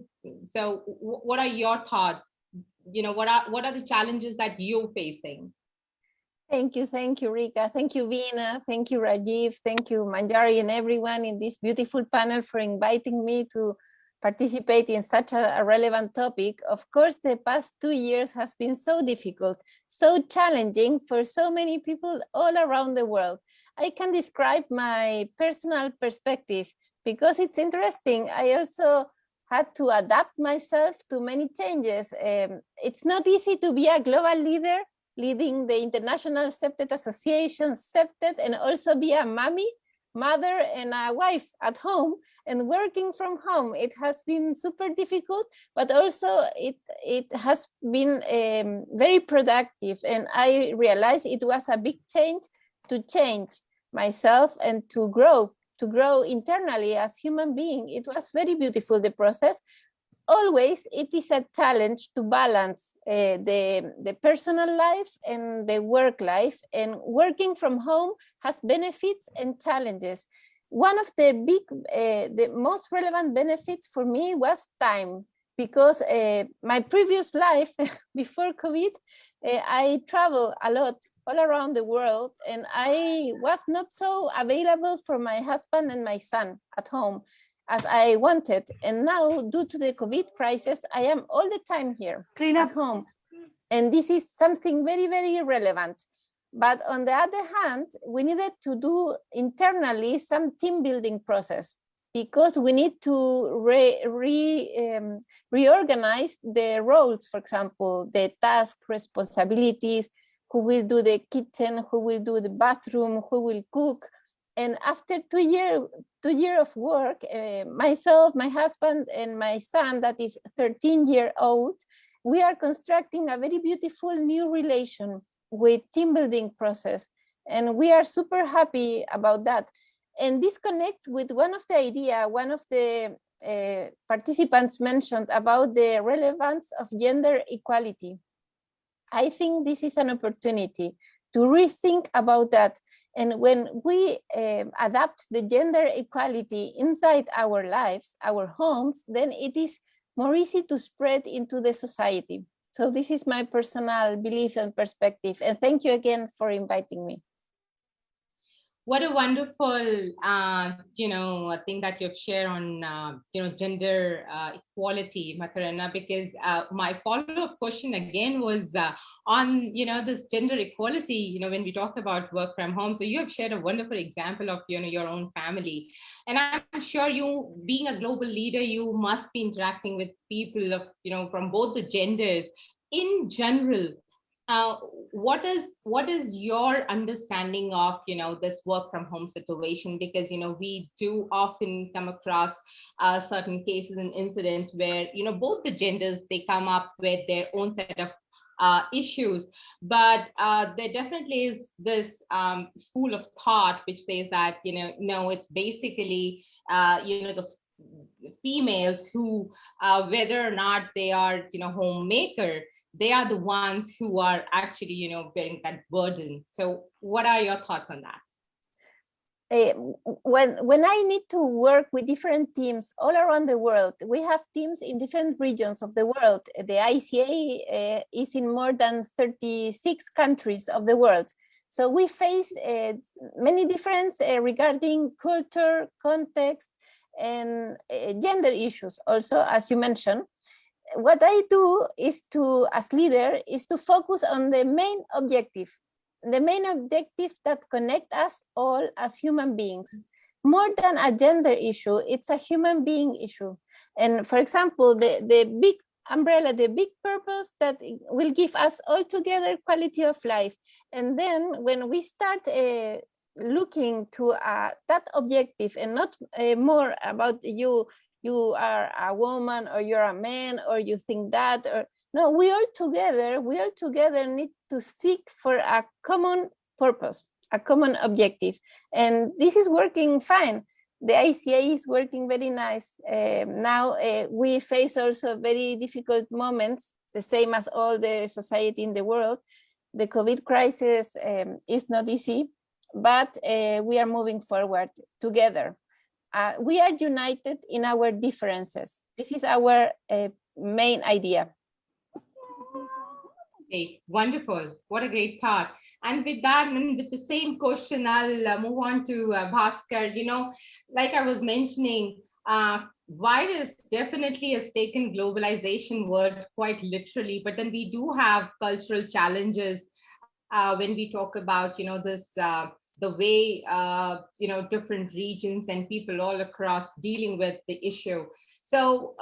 So what are your thoughts? What are the challenges that you're facing? Thank you, Rika. Thank you, Veena. Thank you, Rajiv. Thank you, Manjari, and everyone in this beautiful panel for inviting me to participate in such a relevant topic. Of course, the past 2 years has been so difficult, so challenging for so many people all around the world. I can describe my personal perspective because it's interesting. I also had to adapt myself to many changes. It's not easy to be a global leader, leading the International Septet Association, Septet, and also be a mother, and a wife at home and working from home. It has been super difficult, but also it has been very productive. And I realized it was a big change to change myself and to grow internally as human being. It was very beautiful, the process. Always it is a challenge to balance the personal life and the work life, and working from home has benefits and challenges. One of the most relevant benefits for me was time, because my previous life before COVID, I traveled a lot all around the world, and I was not so available for my husband and my son at home as I wanted. And now, due to the COVID crisis, I am all the time here at home. And this is something very, very relevant. But on the other hand, we needed to do internally some team building process, because we need to reorganize the roles, for example, the task responsibilities, who will do the kitchen, who will do the bathroom, who will cook. And after 2 years of work, myself, my husband, and my son, that is 13-year-old, we are constructing a very beautiful new relation with team building process. And we are super happy about that. And this connects with one of the participants mentioned about the relevance of gender equality. I think this is an opportunity to rethink about that. And when we adapt the gender equality inside our lives, our homes, then it is more easy to spread into the society. So this is my personal belief and perspective. And thank you again for inviting me. What a wonderful, thing that you've shared on, gender equality, Macarena, because my follow-up question again was on, this gender equality, when we talk about work from home. So you have shared a wonderful example of, your own family. And I'm sure you, being a global leader, you must be interacting with people of, from both the genders in general. What is your understanding of this work from home situation? Because we do often come across certain cases and incidents where both the genders, they come up with their own set of issues, but there definitely is this school of thought which says that no, it's basically the females who whether or not they are homemaker, they are the ones who are actually, bearing that burden. So what are your thoughts on that? When I need to work with different teams all around the world, we have teams in different regions of the world. The ICA is in more than 36 countries of the world. So we face many differences regarding culture, context, and gender issues also, as you mentioned. what I do is to, as leader, is to focus on the main objective that connect us all as human beings. More than a gender issue, it's a human being issue. And for example, the big umbrella, the big purpose that will give us all together quality of life. And then when we start looking to that objective and not more about you are a woman or you're a man or you think that, or no, we all together need to seek for a common purpose, a common objective. And this is working fine. The ICA is working very nice. Now we face also very difficult moments, the same as all the society in the world. The COVID crisis is not easy, but we are moving forward together. We are united in our differences. This is our main idea. Great, wonderful. What a great thought. And with that, and with the same question, I'll move on to Bhaskar. You know, like I was mentioning, virus definitely has taken globalization word quite literally, but then we do have cultural challenges when we talk about, you know, this, the way, you know, different regions and people all across dealing with the issue. So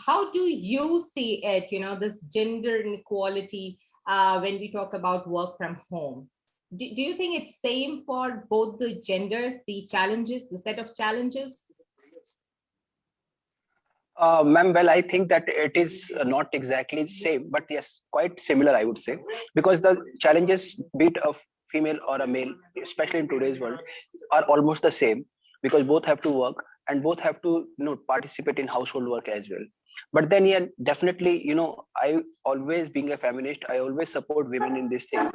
how do you see it, you know, this gender inequality when we talk about work from home? Do you think it's same for both the genders, the challenges, the set of challenges? Ma'am, well, I think that it is not exactly the same, but yes, quite similar, I would say, because the challenges, be it a female or a male, especially in today's world, are almost the same, because both have to work and both have to, you know, participate in household work as well. But then, yeah, definitely, you know, I always, being a feminist, I always support women in this thing,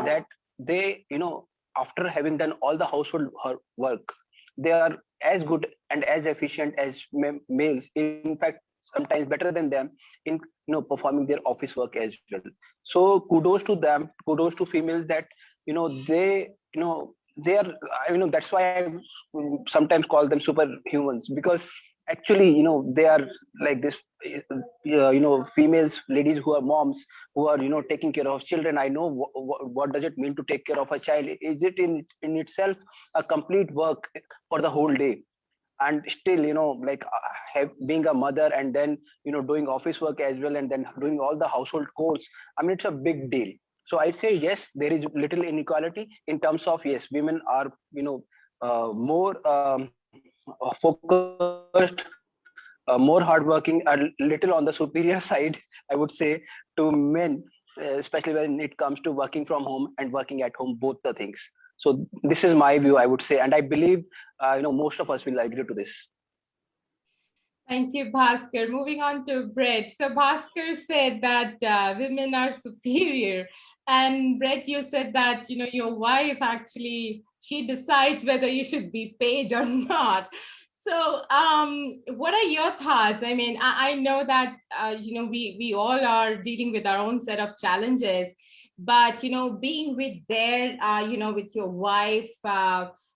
that they, you know, after having done all the household work, they are as good and as efficient as males, in fact sometimes better than them in, you know, performing their office work as well. So kudos to them, kudos to females, that, you know, they, you know, they are, you know, that's why I sometimes call them superhumans, because actually, you know, they are like this, you know, females, ladies who are moms, who are, you know, taking care of children. I know what does it mean to take care of a child. Is it in itself a complete work for the whole day? And still, you know, like being a mother and then, you know, doing office work as well, and then doing all the household chores, I mean, it's a big deal. So I'd say yes, there is little inequality in terms of, yes, women are, you know, more focused, more hardworking, a little on the superior side, I would say, to men, especially when it comes to working from home and working at home, both the things. So this is my view, I would say, and I believe, you know, most of us will agree to this. Thank you, Bhaskar. Moving on to Brett. So Bhaskar said that women are superior, and Brett, you said that, you know, your wife actually, she decides whether you should be paid or not. So what are your thoughts? I mean, I know that, you know, we all are dealing with our own set of challenges, but, you know, being with there, you know, with your wife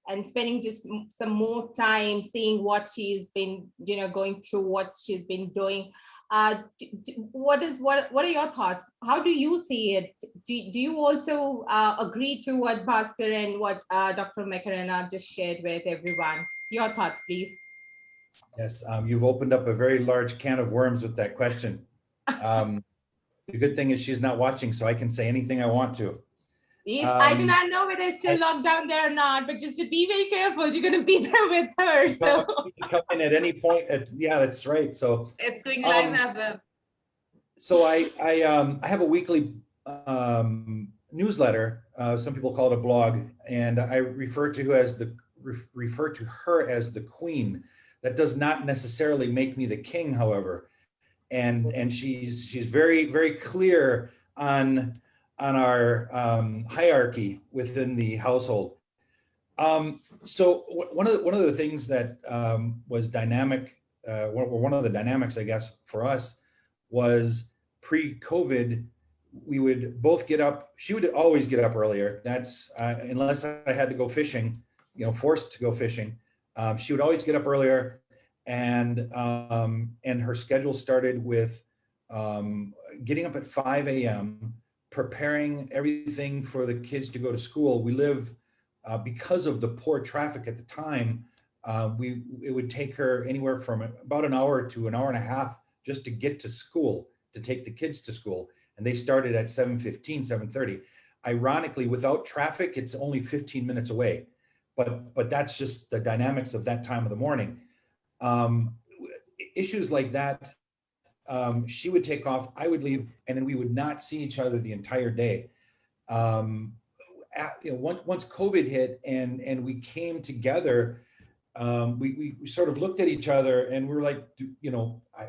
and spending just some more time seeing what she's been, you know, going through, what she's been doing. What are your thoughts? How do you see it? Do you also agree to what Bhaskar and what Dr. Macarena just shared with everyone? Your thoughts, please. Yes, you've opened up a very large can of worms with that question. The good thing is she's not watching, so I can say anything I want to. I do not know whether it's still locked down there or not, but just to be very careful, you're going to be there with her. So you come in at any point. Yeah, that's right. So it's going live as well. So I have a weekly newsletter. Some people call it a blog, and I refer to her as the queen. That does not necessarily make me the king, however. And she's very, very clear on our hierarchy within the household. So one of the things that was dynamic, one of the dynamics, I guess, for us was pre-COVID. We would both get up. She would always get up earlier. That's unless I had to go fishing, you know, forced to go fishing. She would always get up earlier, and her schedule started with getting up at 5 a.m., preparing everything for the kids to go to school. We live, because of the poor traffic at the time, it would take her anywhere from about an hour to an hour and a half just to get to school, to take the kids to school. And they started at 7:15, 7:30. Ironically, without traffic, it's only 15 minutes away. But that's just the dynamics of that time of the morning. Issues like that, she would take off, I would leave, and then we would not see each other the entire day. Once COVID hit and we came together, we sort of looked at each other and we were like,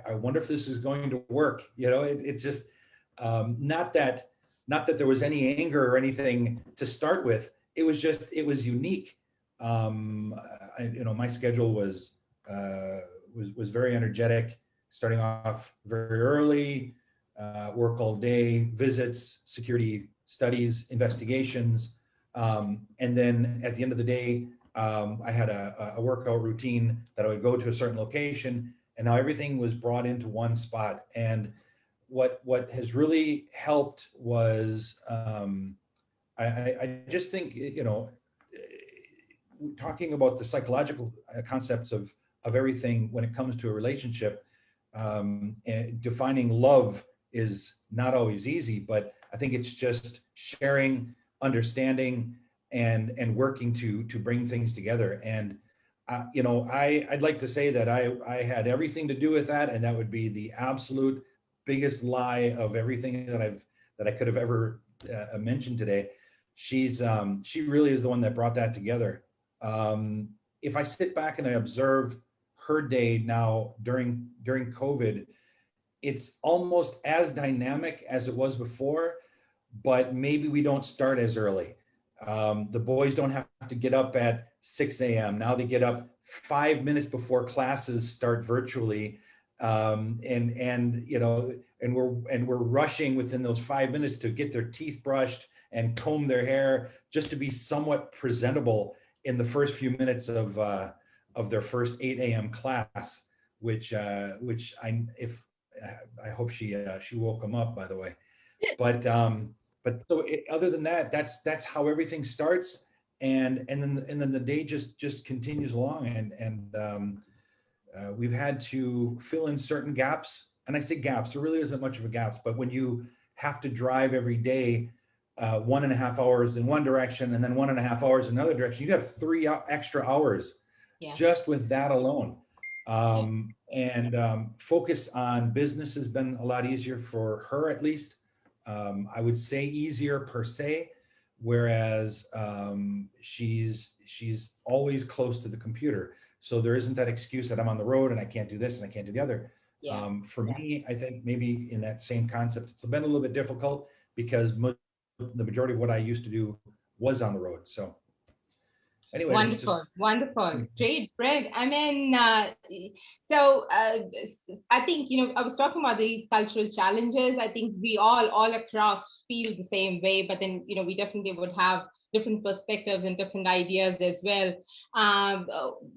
I wonder if this is going to work. It's just not that there was any anger or anything to start with. It was unique. My schedule was very energetic, starting off very early, work all day, visits, security studies, investigations. And then at the end of the day, I had a workout routine that I would go to a certain location, and now everything was brought into one spot. And what has really helped was, I just think, talking about the psychological concepts of everything when it comes to a relationship, and defining love is not always easy, but I think it's just sharing, understanding, and working to bring things together. And I'd like to say that I had everything to do with that, and that would be the absolute biggest lie of everything that I could have ever mentioned today. She really is the one that brought that together. If I sit back and I observe her day now during COVID, it's almost as dynamic as it was before, but maybe we don't start as early. The boys don't have to get up at 6 a.m. Now they get up 5 minutes before classes start virtually. And we're rushing within those 5 minutes to get their teeth brushed and comb their hair just to be somewhat presentable in the first few minutes of their first 8 a.m. class, which I hope she woke them up, by the way. But so other than that, that's how everything starts, and then the day just continues along, and we've had to fill in certain gaps. And I say gaps, there really isn't much of a gaps, but when you have to drive every day 1.5 hours in one direction and then 1.5 hours in another direction, you have 3 extra hours just with that alone. And focus on business has been a lot easier for her, at least. I would say easier per se, whereas she's always close to the computer. So there isn't that excuse that I'm on the road and I can't do this and I can't do the other. For me, I think maybe in that same concept, it's been a little bit difficult because the majority of what I used to do was on the road. So anyway, wonderful, great, Greg. I mean, so I think, I was talking about these cultural challenges. I think we all across feel the same way, but then, we definitely would have different perspectives and different ideas as well.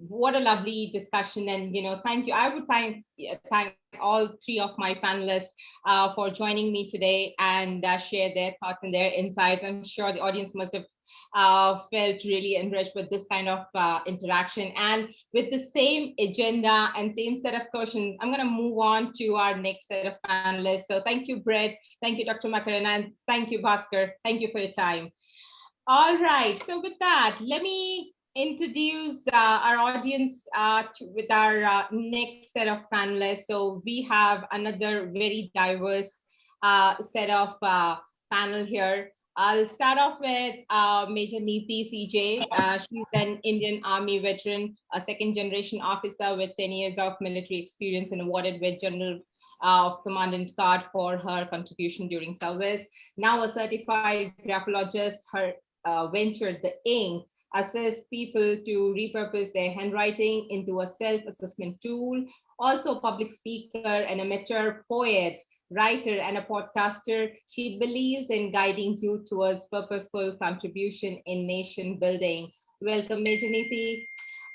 What a lovely discussion. And, thank you. I would thank all 3 of my panelists for joining me today and share their thoughts and their insights. I'm sure the audience must have felt really enriched with this kind of interaction. And with the same agenda and same set of questions, I'm going to move on to our next set of panelists. So thank you, Brett. Thank you, Dr. Makarana, and thank you, Bhaskar. Thank you for your time. All right. So with that, let me introduce our audience with our next set of panelists. So we have another very diverse set of panel here. I'll start off with Major Neeti CJ. She's an Indian Army veteran, a second-generation officer with 10 years of military experience and awarded with General Commandant Card for her contribution during service. Now a certified graphologist, her venture, The Ink, assists people to repurpose their handwriting into a self-assessment tool. Also a public speaker, an amateur poet, writer, and a podcaster. She believes in guiding youth towards purposeful contribution in nation building. Welcome, Major Neeti.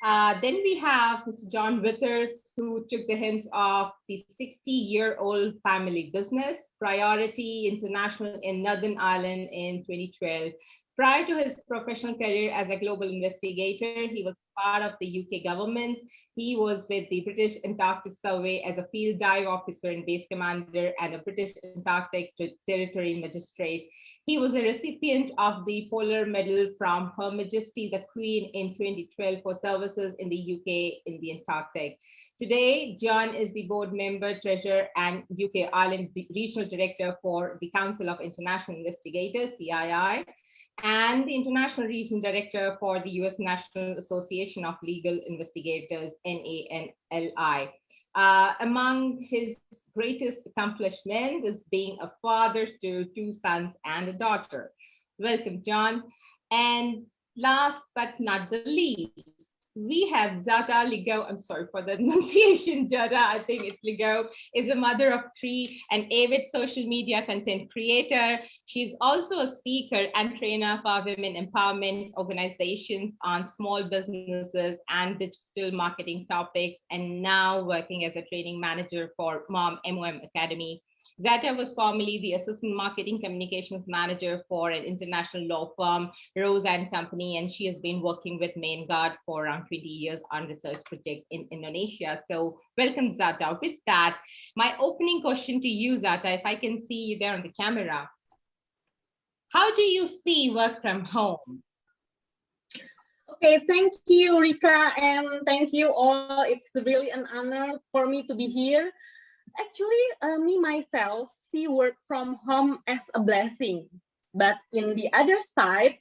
Then we have Mr. John Withers, who took the hints of the 60-year-old family business, Priority International in Northern Ireland in 2012. Prior to his professional career as a global investigator, he was part of the UK government. He was with the British Antarctic Survey as a field dive officer and base commander and a British Antarctic Territory magistrate. He was a recipient of the Polar Medal from Her Majesty the Queen in 2012 for services in the UK in the Antarctic. Today, John is the board member, treasurer, and UK Ireland regional director for the Council of International Investigators, CII, and the International Region Director for the US National Association of Legal Investigators, NANLI. Among his greatest accomplishments is being a father to 2 sons and a daughter. Welcome, John. And last but not the least, we have Zata Ligo. I'm sorry for the pronunciation, Jada. I think it's Ligo. Is a mother of 3, an avid social media content creator. She's also a speaker and trainer for women empowerment organizations on small businesses and digital marketing topics, and now working as a training manager for MOM Academy. Zata was formerly the assistant marketing communications manager for an international law firm, Rose & Company, and she has been working with Mainguard for around 20 years on research project in Indonesia. So welcome, Zata. With that, my opening question to you, Zata, if I can see you there on the camera. How do you see work from home? Okay, thank you, Rika, and thank you all. It's really an honor for me to be here. Actually, me myself see work from home as a blessing, but in the other side,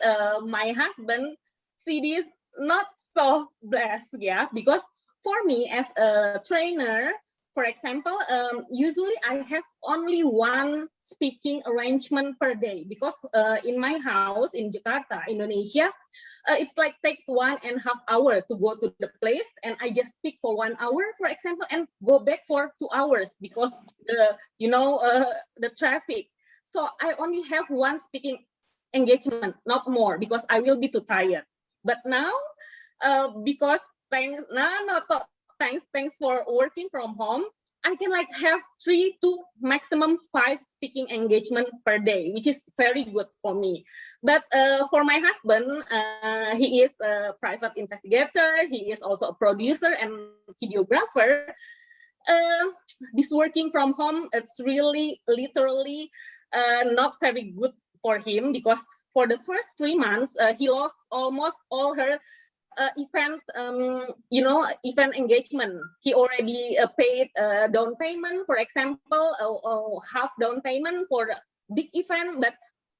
my husband see this not so blessed, yeah, because for me as a trainer, for example, usually I have only one speaking arrangement per day, because in my house in Jakarta, Indonesia, it's like takes 1.5 hours to go to the place, and I just speak for 1 hour, for example, and go back for 2 hours because the traffic. So I only have one speaking engagement, not more, because I will be too tired. But now, because thanks for working from home, I can like have 3 to maximum 5 speaking engagement per day, which is very good for me. But for my husband, he is a private investigator. He is also a producer and videographer. This working from home, it's really literally not very good for him, because for the first 3 months, he lost almost all her event engagement. He already paid down payment, for example, or half down payment for big event, but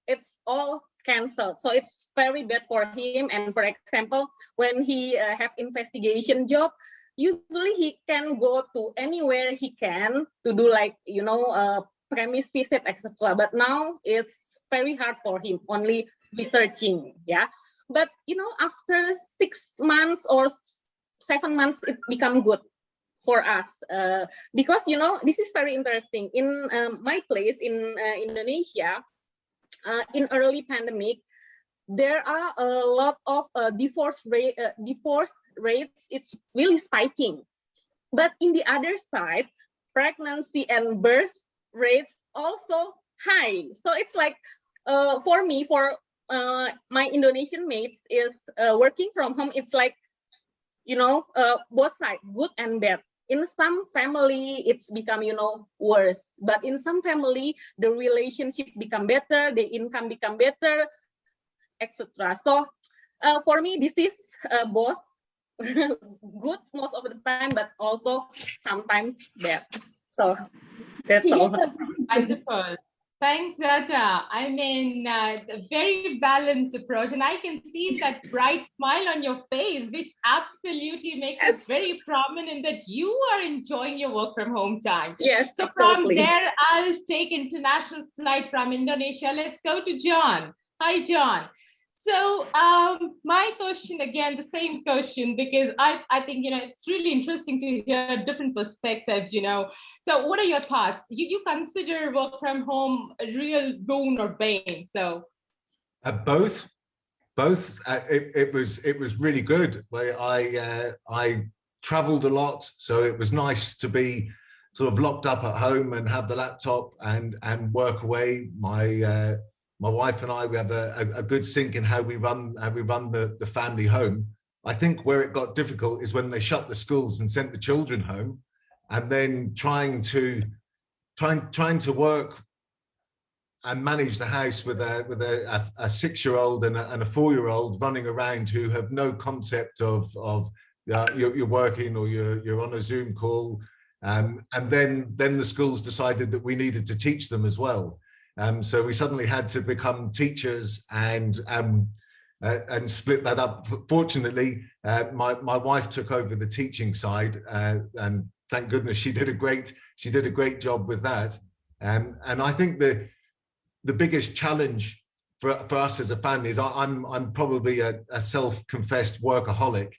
it's all canceled. So it's very bad for him. And for example, when he have investigation job, usually he can go to anywhere he can to do like premise visit, etc. But now it's very hard for him, only researching, yeah. But after 6 months or 7 months, it become good for us because this is very interesting. In my place in Indonesia, in early pandemic, there are a lot of divorce rates. It's really spiking. But in the other side, pregnancy and birth rates also high. So it's like for me, for my Indonesian mates is working from home. It's like, both sides, good and bad. In some family, it's become, worse. But in some family, the relationship become better, the income become better, etc. So for me, this is both good most of the time, but also sometimes bad. So that's all. Wonderful. Thanks, Zata. I mean, a very balanced approach, and I can see that bright smile on your face, which absolutely makes it very prominent that you are enjoying your work from home time. Yes. So exactly. From there, I'll take international flight from Indonesia. Let's go to John. Hi, John. So my question, again, the same question, because I think, it's really interesting to hear different perspectives, So what are your thoughts? You consider work from home a real boon or bane? So both. Both. It was really good. I traveled a lot, so it was nice to be sort of locked up at home and have the laptop and work away. My wife and I, we have a good sync in how we run the family home. I think where it got difficult is when they shut the schools and sent the children home, and then trying to work and manage the house with a 6-year-old and a 4-year-old running around who have no concept of you're working or you're on a Zoom call, and then the schools decided that we needed to teach them as well, so we suddenly had to become teachers and split that up. Fortunately, my wife took over the teaching side, and thank goodness she did a great job with that, and I think the biggest challenge for us as a family is I'm probably a self-confessed workaholic.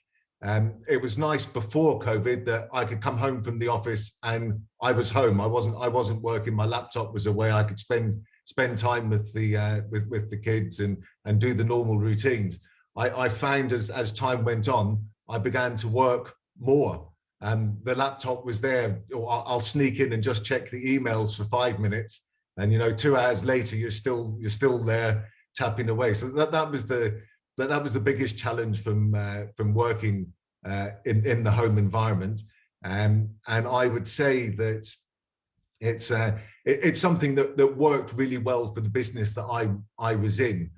It was nice before COVID that I could come home from the office and I was home. I wasn't working. My laptop was away. I could spend time with the kids and do the normal routines. I found as time went on, I began to work more. The laptop was there. I'll sneak in and just check the emails for 5 minutes. And 2 hours later, you're still there tapping away. So that was the biggest challenge from working in the home environment. And I would say that it's something that worked really well for the business that I was in.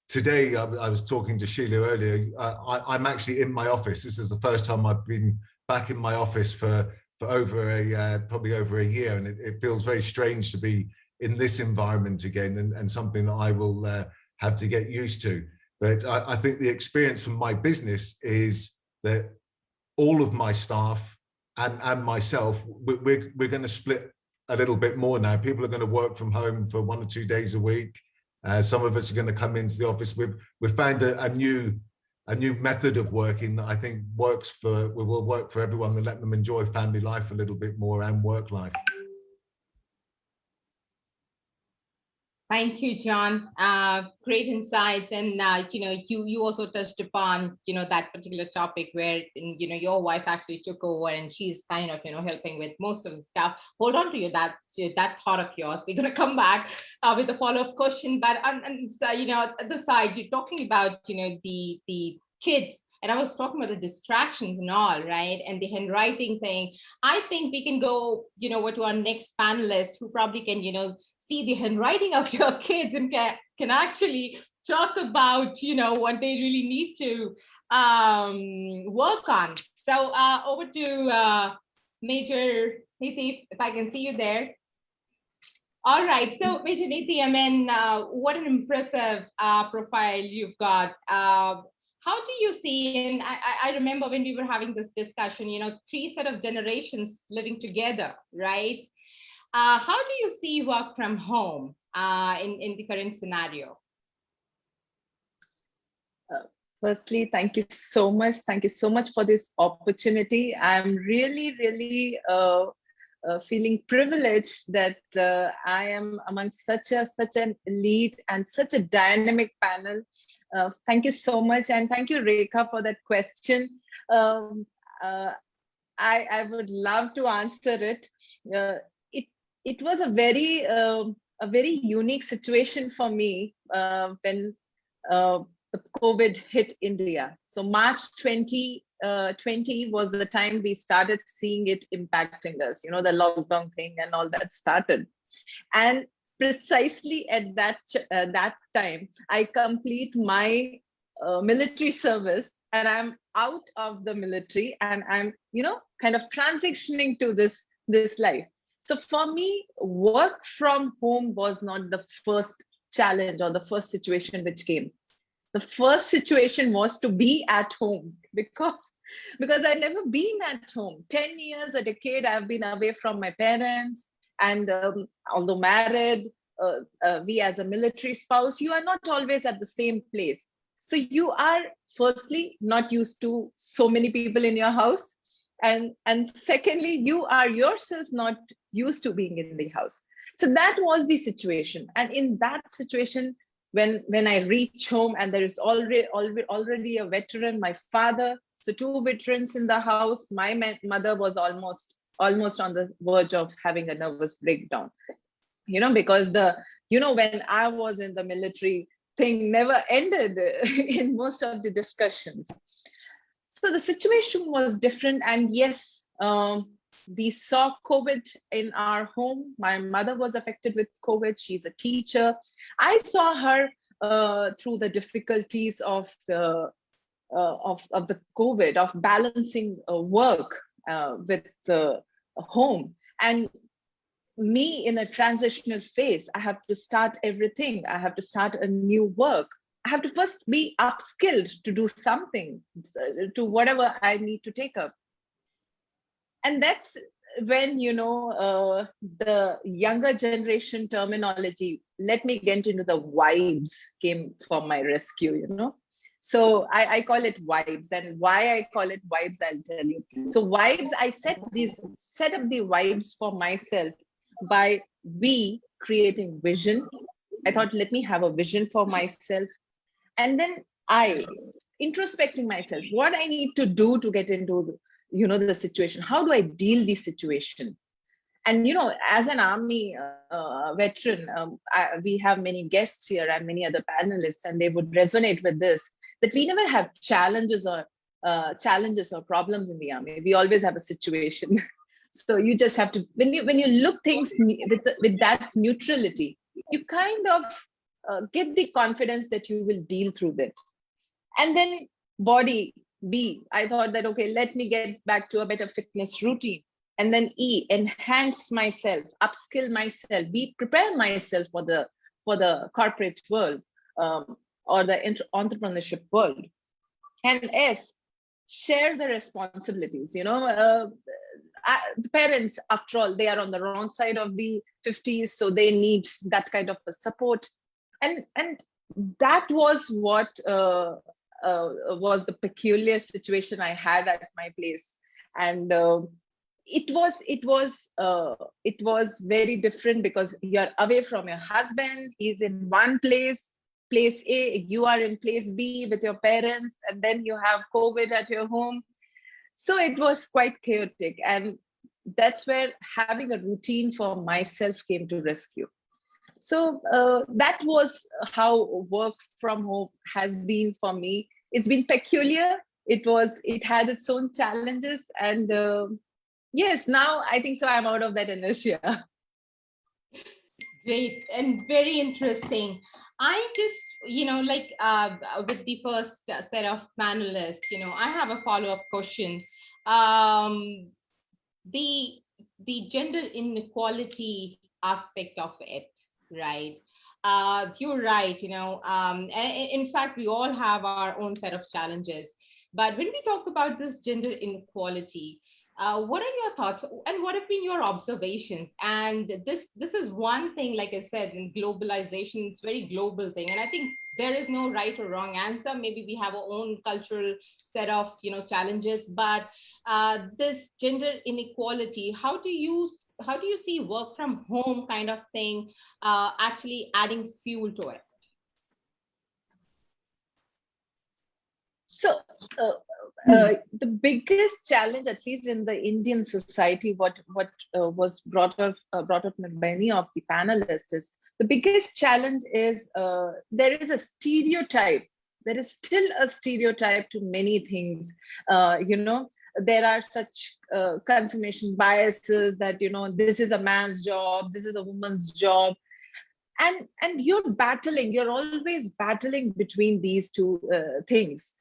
Today, I was talking to Sheila earlier. I'm actually in my office. This is the first time I've been back in my office for probably over a year, and it feels very strange to be in this environment again, and something that I will have to get used to. But I think the experience from my business is that all of my staff and myself, we're going to split a little bit more now. People are going to work from home for 1 or 2 days a week. Some of us are going to come into the office. We've found a new method of working that I think will work for everyone, and let them enjoy family life a little bit more and work life. Thank you, John. Great insights, and you also touched upon that particular topic where your wife actually took over, and she's kind of helping with most of the stuff. Hold on to that thought of yours. We're going to come back with a follow-up question, but at the side, you're talking about the kids. And I was talking about the distractions and all, right? And the handwriting thing. I think we can go, to our next panelist who probably can, see the handwriting of your kids and can actually talk about, what they really need to work on. So over to Major Niti, if I can see you there. All right, so Major Niti, I mean, what an impressive profile you've got. How do you see, and I remember when we were having this discussion, 3 set of generations living together, right? How do you see work from home in the current scenario? Firstly, thank you so much. Thank you so much for this opportunity. I'm really, really feeling privileged that I am among such an elite and such a dynamic panel. Thank you so much, and thank you, Rekha, for that question. I would love to answer it. It was a very unique situation for me when the COVID hit India. So March 2020 was the time we started seeing it impacting us. The lockdown thing and all that started, and precisely at that time, I complete my military service, and I'm out of the military, and I'm kind of transitioning to this life. So for me, work from home was not the first challenge or the first situation which came. The first situation was to be at home because I'd never been at home. 10 years, a decade, I've been away from my parents. And although married, we as a military spouse, you are not always at the same place. So you are firstly not used to so many people in your house. And secondly, you are yourself not used to being in the house. So that was the situation. And in that situation, when I reach home and there is already a veteran, my father, so 2 veterans in the house. My mother was almost on the verge of having a nervous breakdown, because when I was in the military, thing never ended in most of the discussions. So the situation was different. And yes, we saw COVID in our home. My mother was affected with COVID. She's a teacher. I saw her through the difficulties of the COVID, of balancing work with home. And me in a transitional phase, I have to start everything. I have to start a new work. I have to first be upskilled to do something, to whatever I need to take up. And that's when, the younger generation terminology, let me get into the vibes, came for my rescue, So I call it vibes. And why I call it vibes, I'll tell you. So vibes, I set up the vibes for myself by creating vision. I thought, let me have a vision for myself. And then introspecting myself, what I need to do to get into the situation. How do I deal the situation? And, as an Army veteran, we have many guests here and many other panelists, and they would resonate with this, that we never have challenges or problems in the Army. We always have a situation. So you just have to, when you look things with that neutrality, you kind of get the confidence that you will deal through that. And then body, B, I thought that, okay, let me get back to a better fitness routine. And then E, enhance myself, upskill myself, prepare myself for the corporate world or the entrepreneurship world. And S, share the responsibilities. The parents, after all, they are on the wrong side of the 50s, so they need that kind of a support. And that was what was the peculiar situation I had at my place. And it was very different, because you're away from your husband. He's in one place A, you are in place B with your parents, and then you have COVID at your home. So it was quite chaotic. And that's where having a routine for myself came to rescue. So that was how work from home has been for me. It's been peculiar. It had its own challenges. And yes, now I think so I'm out of that inertia. Great and very interesting. I just, with the first set of panelists, I have a follow-up question. The gender inequality aspect of it, right? You're right, in fact, we all have our own set of challenges. But when we talk about this gender inequality, what are your thoughts and what have been your observations? And this is one thing, like I said, in globalization, it's a very global thing. And I think there is no right or wrong answer. Maybe we have our own cultural set of challenges, but this gender inequality, how do you see work from home kind of thing actually adding fuel to it? So the biggest challenge, at least in the Indian society, what was brought up by many of the panelists, is the biggest challenge is there is a stereotype. There is still a stereotype to many things. There are such confirmation biases that this is a man's job, this is a woman's job, and you're always battling between these two things.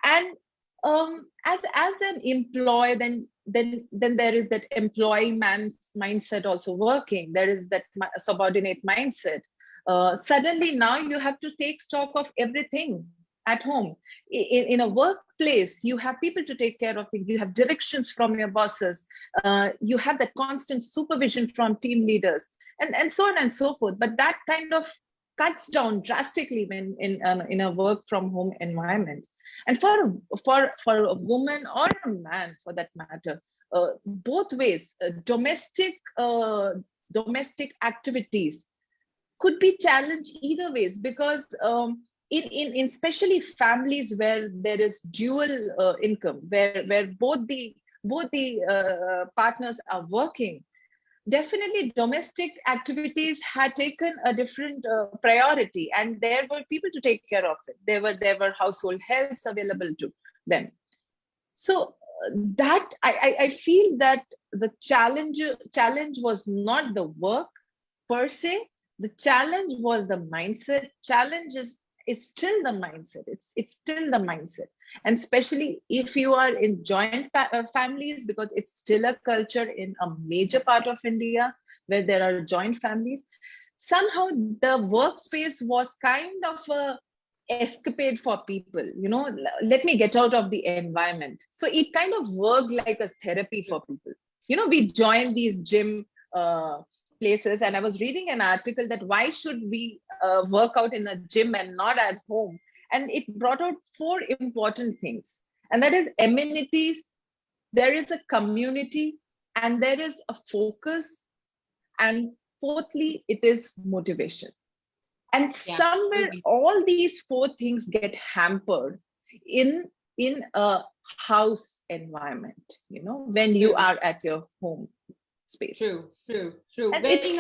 And as an employee, then there is that employee man's mindset also working. There is that subordinate mindset. Suddenly now you have to take stock of everything at home. In a workplace, you have people to take care of things. You have directions from your bosses. You have that constant supervision from team leaders, and so on and so forth. But that kind of cuts down drastically when in a work from home environment. And for a woman or a man, for that matter, both ways, domestic activities could be challenged either ways, because in especially families where there is dual income, where both the partners are working, definitely domestic activities had taken a different priority, and there were people to take care of it. There were household helps available to them. So that I feel that the challenge was not the work per se. The challenge was the mindset. Challenge is still the mindset. It's still the mindset, and especially if you are in joint families, because it's still a culture in a major part of India where there are joint families. Somehow the workspace was kind of a escapade for people, let me get out of the environment. So it kind of worked like a therapy for people. We joined these gym places, and I was reading an article that why should we work out in a gym and not at home? And it brought out 4 important things, and that is amenities, there is a community, and there is a focus, and fourthly, it is motivation. And somewhere all these 4 things get hampered in a house environment, when you are at your home space. True. And very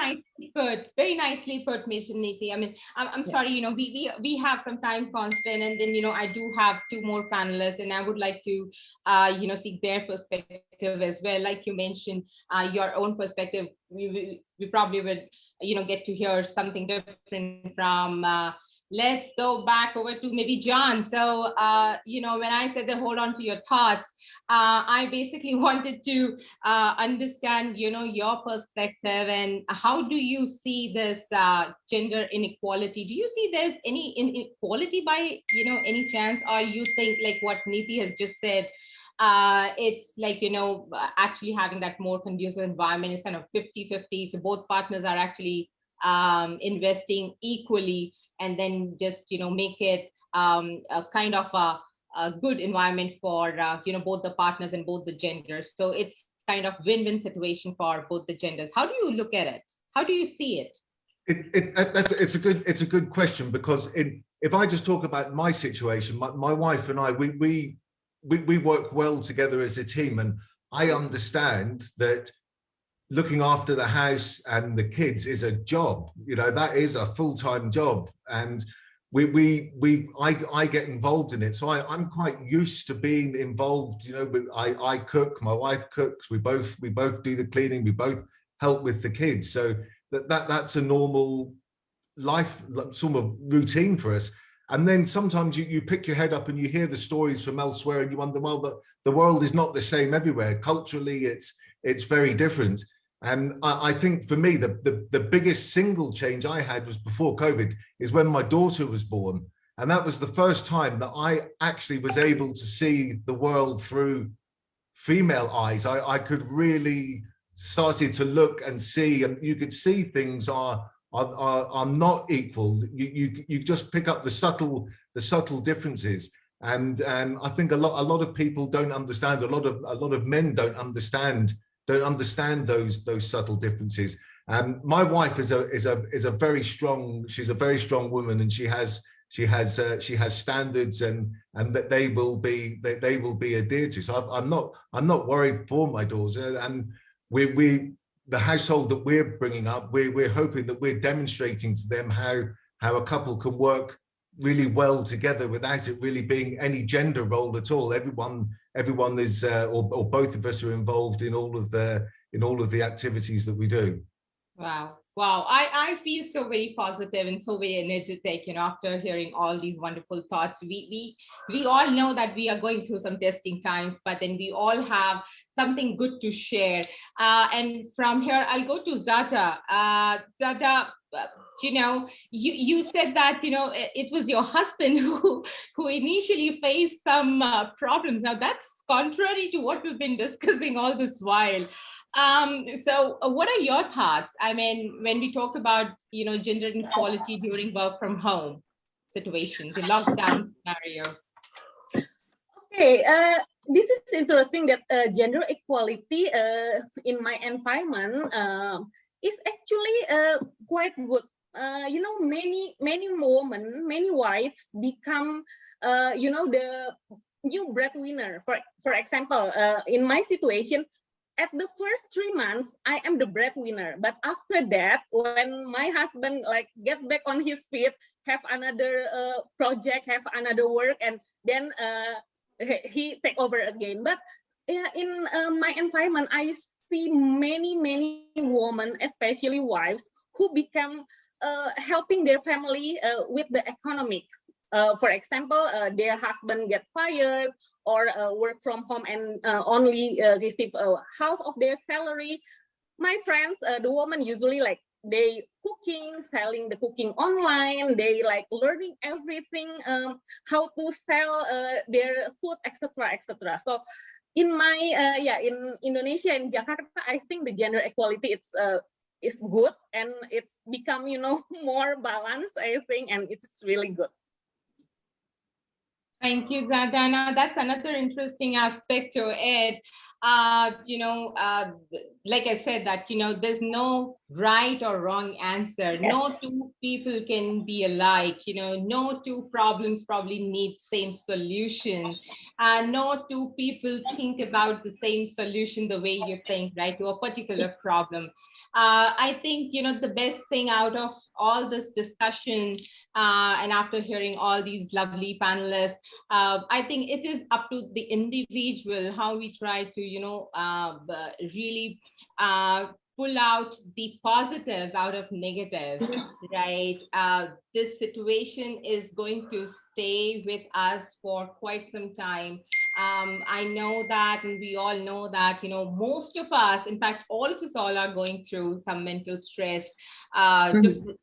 nicely put, Ms. Niti. I mean, I'm sorry, we have some time constraint, and then, I do have 2 more panelists, and I would like to, seek their perspective as well. Like you mentioned, your own perspective, we probably would, get to hear something different from, let's go back over to maybe John. So, when I said that hold on to your thoughts, I basically wanted to understand, your perspective, and how do you see this gender inequality? Do you see there's any inequality by, any chance, or you think like what Niti has just said, it's like, actually having that more conducive environment is kind of 50-50. So both partners are actually investing equally, and then just make it a kind of a good environment for both the partners and both the genders. So it's kind of win-win situation for both the genders. How do you look at it? How do you see it? It's a good question, because if I just talk about my situation, my wife and I, we work well together as a team, and I understand that looking after the house and the kids is a job. That is a full-time job, and I get involved in it. So I'm quite used to being involved. I cook, my wife cooks, we both do the cleaning, we both help with the kids. So that's a normal life sort of routine for us. And then sometimes you pick your head up and you hear the stories from elsewhere, and you wonder, well, the world is not the same everywhere. Culturally, it's very different. And I think for me, the biggest single change I had was before COVID, is when my daughter was born. And that was the first time that I actually was able to see the world through female eyes. I could really started to look and see, and you could see things are not equal. You just pick up the subtle differences. And I think a lot of people don't understand. A lot of men don't understand those subtle differences. And my wife is a very strong. She's a very strong woman, and she has standards, and that they will be adhered to. So I'm not worried for my daughter. And the household that we're bringing up, we're hoping that we're demonstrating to them how a couple can work really well together without it really being any gender role at all. Everyone is, or both of us are involved in all of the activities that we do. Wow. I feel so very positive and so very energetic, after hearing all these wonderful thoughts. We all know that we are going through some testing times, but then we all have something good to share. And from here, I'll go to Zata. Zata, you said that, it was your husband who initially faced some problems. Now that's contrary to what we've been discussing all this while. So what are your thoughts? I mean, when we talk about, gender inequality during work from home situations, the lockdown scenario. Okay, this is interesting that gender equality in my environment is actually quite good you know, many women, many wives become, you know, the new breadwinner. For example, in my situation, at the first 3 months, I am the breadwinner. But after that, when my husband like get back on his feet, have another project, have another work, and then he take over again. But in my environment, I see many women, especially wives, who become helping their family with the economics. For example, their husband get fired or work from home and only receive half of their salary. My friends, the woman usually like they cooking, selling the cooking online. They like learning everything, how to sell their food, etc., etc. So in my in Indonesia, in Jakarta, I think the gender equality is good and it's become, you know, more balanced, I think, and it's really good. Thank you, Dana. That's another interesting aspect to it. You know, like I said, that, you know, there's no right or wrong answer. Yes. No two people can be alike. You know, no two problems probably need same solution. No two people think about the same solution the way you think, right, to a particular problem. I think, you know, the best thing out of all this discussion and after hearing all these lovely panelists, I think it is up to the individual how we try to, you know, really pull out the positives out of negatives, right? This situation is going to stay with us for quite some time. I know that, and we all know that, you know, most of us, in fact, all of us all are going through some mental stress, difficult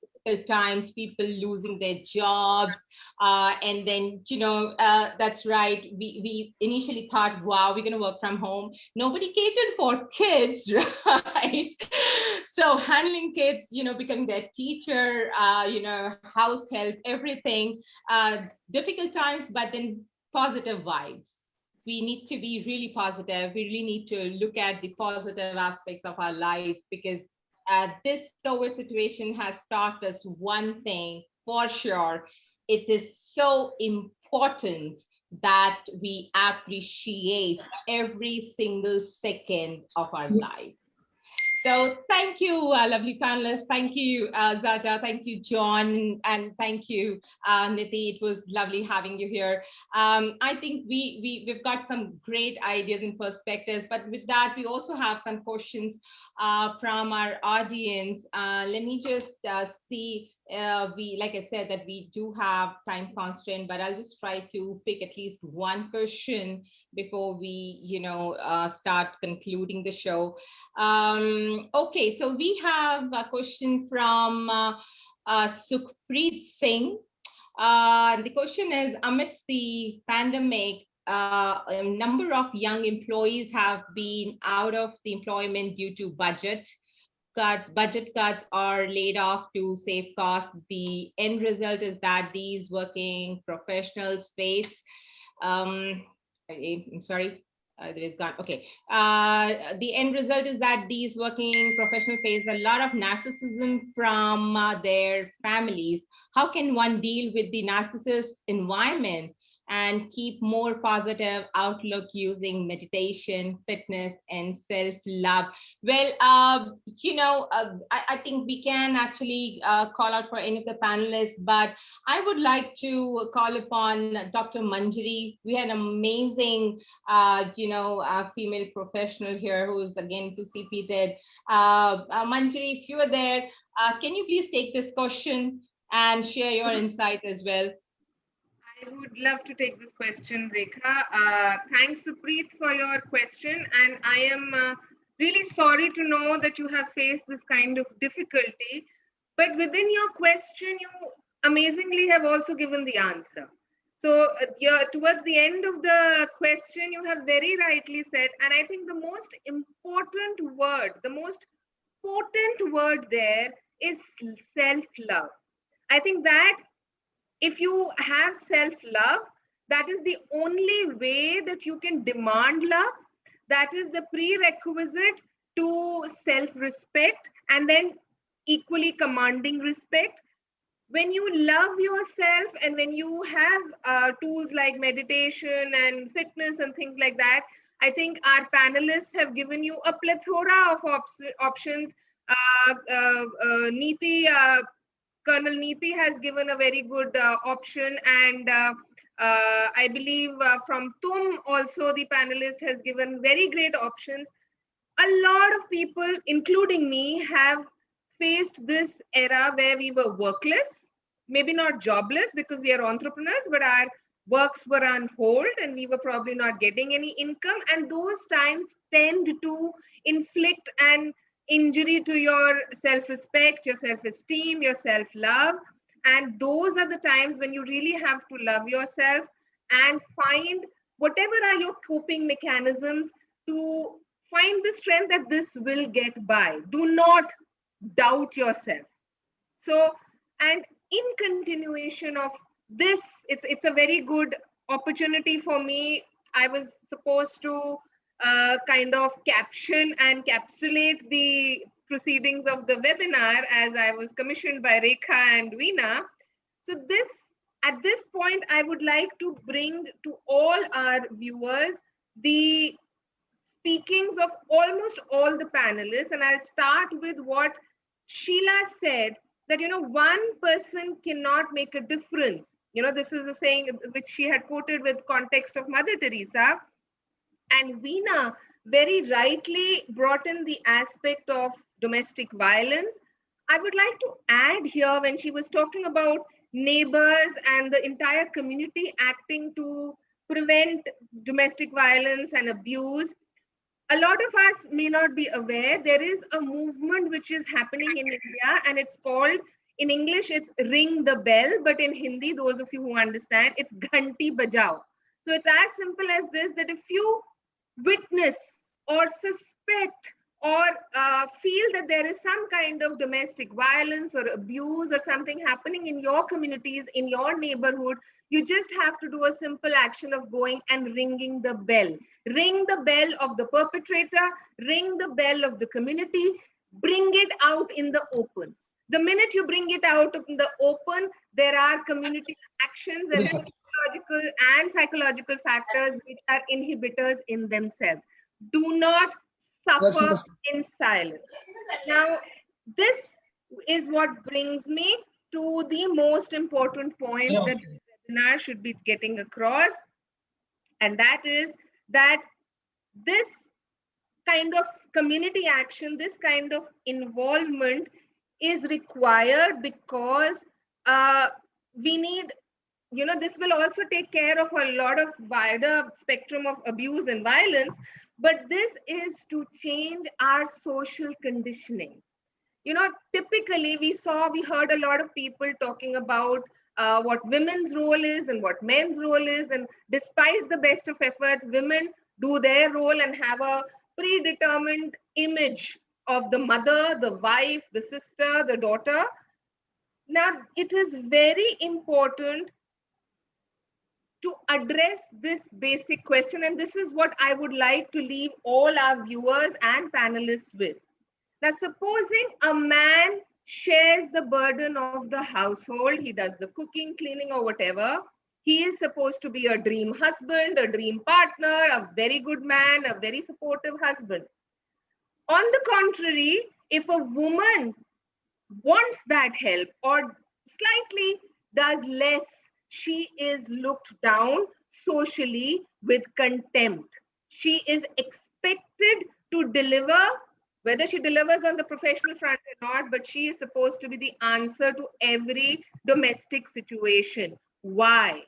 times, people losing their jobs, and then, you know, that's right, we initially thought, wow, we're going to work from home. Nobody catered for kids, right? So handling kids, you know, becoming their teacher, you know, house help, everything, difficult times, but then positive vibes. We need to be really positive. We really need to look at the positive aspects of our lives, because this COVID situation has taught us one thing for sure. It is so important that we appreciate every single second of our life. So thank you, lovely panelists. Thank you, Zada. Thank you, John. And thank you, Niti. It was lovely having you here. I think we've got some great ideas and perspectives, but with that, we also have some questions from our audience. Let me just see. Like I said, that we do have time constraint, but I'll just try to pick at least one question before we, you know, start concluding the show. Okay, so we have a question from Sukhpreet Singh. The question is, amidst the pandemic, a number of young employees have been out of the employment due to budget cuts or laid off to save costs. The end result is that these working professionals face, I'm sorry, there is gone. Okay. The end result is that these working professionals face a lot of narcissism from their families. How can one deal with the narcissist environment and keep more positive outlook using meditation, fitness, and self-love? Well, you know, I think we can actually call out for any of the panelists, but I would like to call upon Dr. Manjari. We had an amazing, you know, female professional here who's again to seated. Manjari, if you are there, can you please take this question and share your insight as well? I would love to take this question, Rekha. Thanks, Supreet, for your question. And I am really sorry to know that you have faced this kind of difficulty. But within your question, you amazingly have also given the answer. So towards the end of the question, you have very rightly said, and I think the most important word, the most potent word there is self-love. I think that if you have self-love, that is the only way that you can demand love. That is the prerequisite to self-respect. And then equally commanding respect. When you love yourself and when you have tools like meditation and fitness and things like that, I think our panelists have given you a plethora of options. Neeti, Colonel Neeti has given a very good option, and I believe from TUM also the panelist has given very great options. A lot of people, including me, have faced this era where we were workless, maybe not jobless because we are entrepreneurs, but our works were on hold and we were probably not getting any income. And those times tend to inflict an injury to your self-respect, your self-esteem, your self-love. And those are the times when you really have to love yourself and find whatever are your coping mechanisms to find the strength that this will get by. Do not doubt yourself. So, and in continuation of this, it's a very good opportunity for me. I was supposed to kind of caption and encapsulate the proceedings of the webinar as I was commissioned by Rekha and Veena. So this, at this point, I would like to bring to all our viewers the speakings of almost all the panelists, and I'll start with what Sheila said, that one person cannot make a difference. This is a saying which she had quoted with context of Mother Teresa, and Veena very rightly brought in the aspect of domestic violence. I would like to add here, when she was talking about neighbors and the entire community acting to prevent domestic violence and abuse, a lot of us may not be aware there is a movement which is happening in India, and it's called, in English it's ring the bell, but in Hindi, those of you who understand, it's ghanti bajao. So it's as simple as this, that if you witness or suspect or feel that there is some kind of domestic violence or abuse or something happening in your communities, in your neighborhood, you just have to do a simple action of going and ringing the bell. Ring the bell of the perpetrator, ring the bell of the community, bring it out in the open. The minute you bring it out in the open, there are community actions and physiological and psychological factors which are inhibitors in themselves. Do not suffer in silence. Now, this is what brings me to the most important point that this webinar should be getting across, and that is that this kind of community action, this kind of involvement is required because we need, this will also take care of a lot of wider spectrum of abuse and violence, but this is to change our social conditioning. Typically we heard a lot of people talking about what women's role is and what men's role is, and despite the best of efforts, women do their role and have a predetermined image of the mother, the wife, the sister, the daughter. Now, it is very important to address this basic question, and this is what I would like to leave all our viewers and panelists with. Now, supposing a man shares the burden of the household, he does the cooking, cleaning, or whatever. He is supposed to be a dream husband, a dream partner, a very good man, a very supportive husband. On the contrary, if a woman wants that help or slightly does less, she is looked down socially with contempt. She is expected to deliver, whether she delivers on the professional front or not, but she is supposed to be the answer to every domestic situation. Why?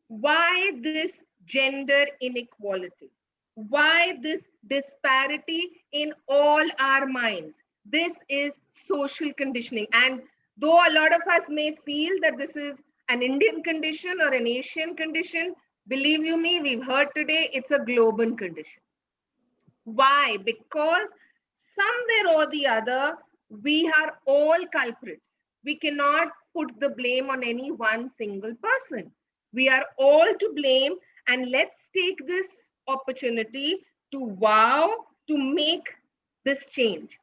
Why this gender inequality? Why this disparity in all our minds? This is social conditioning. And though a lot of us may feel that this is an Indian condition or an Asian condition, believe you me, we've heard today, it's a global condition. Why? Because somewhere or the other, we are all culprits. We cannot put the blame on any one single person. We are all to blame, and let's take this opportunity to make this change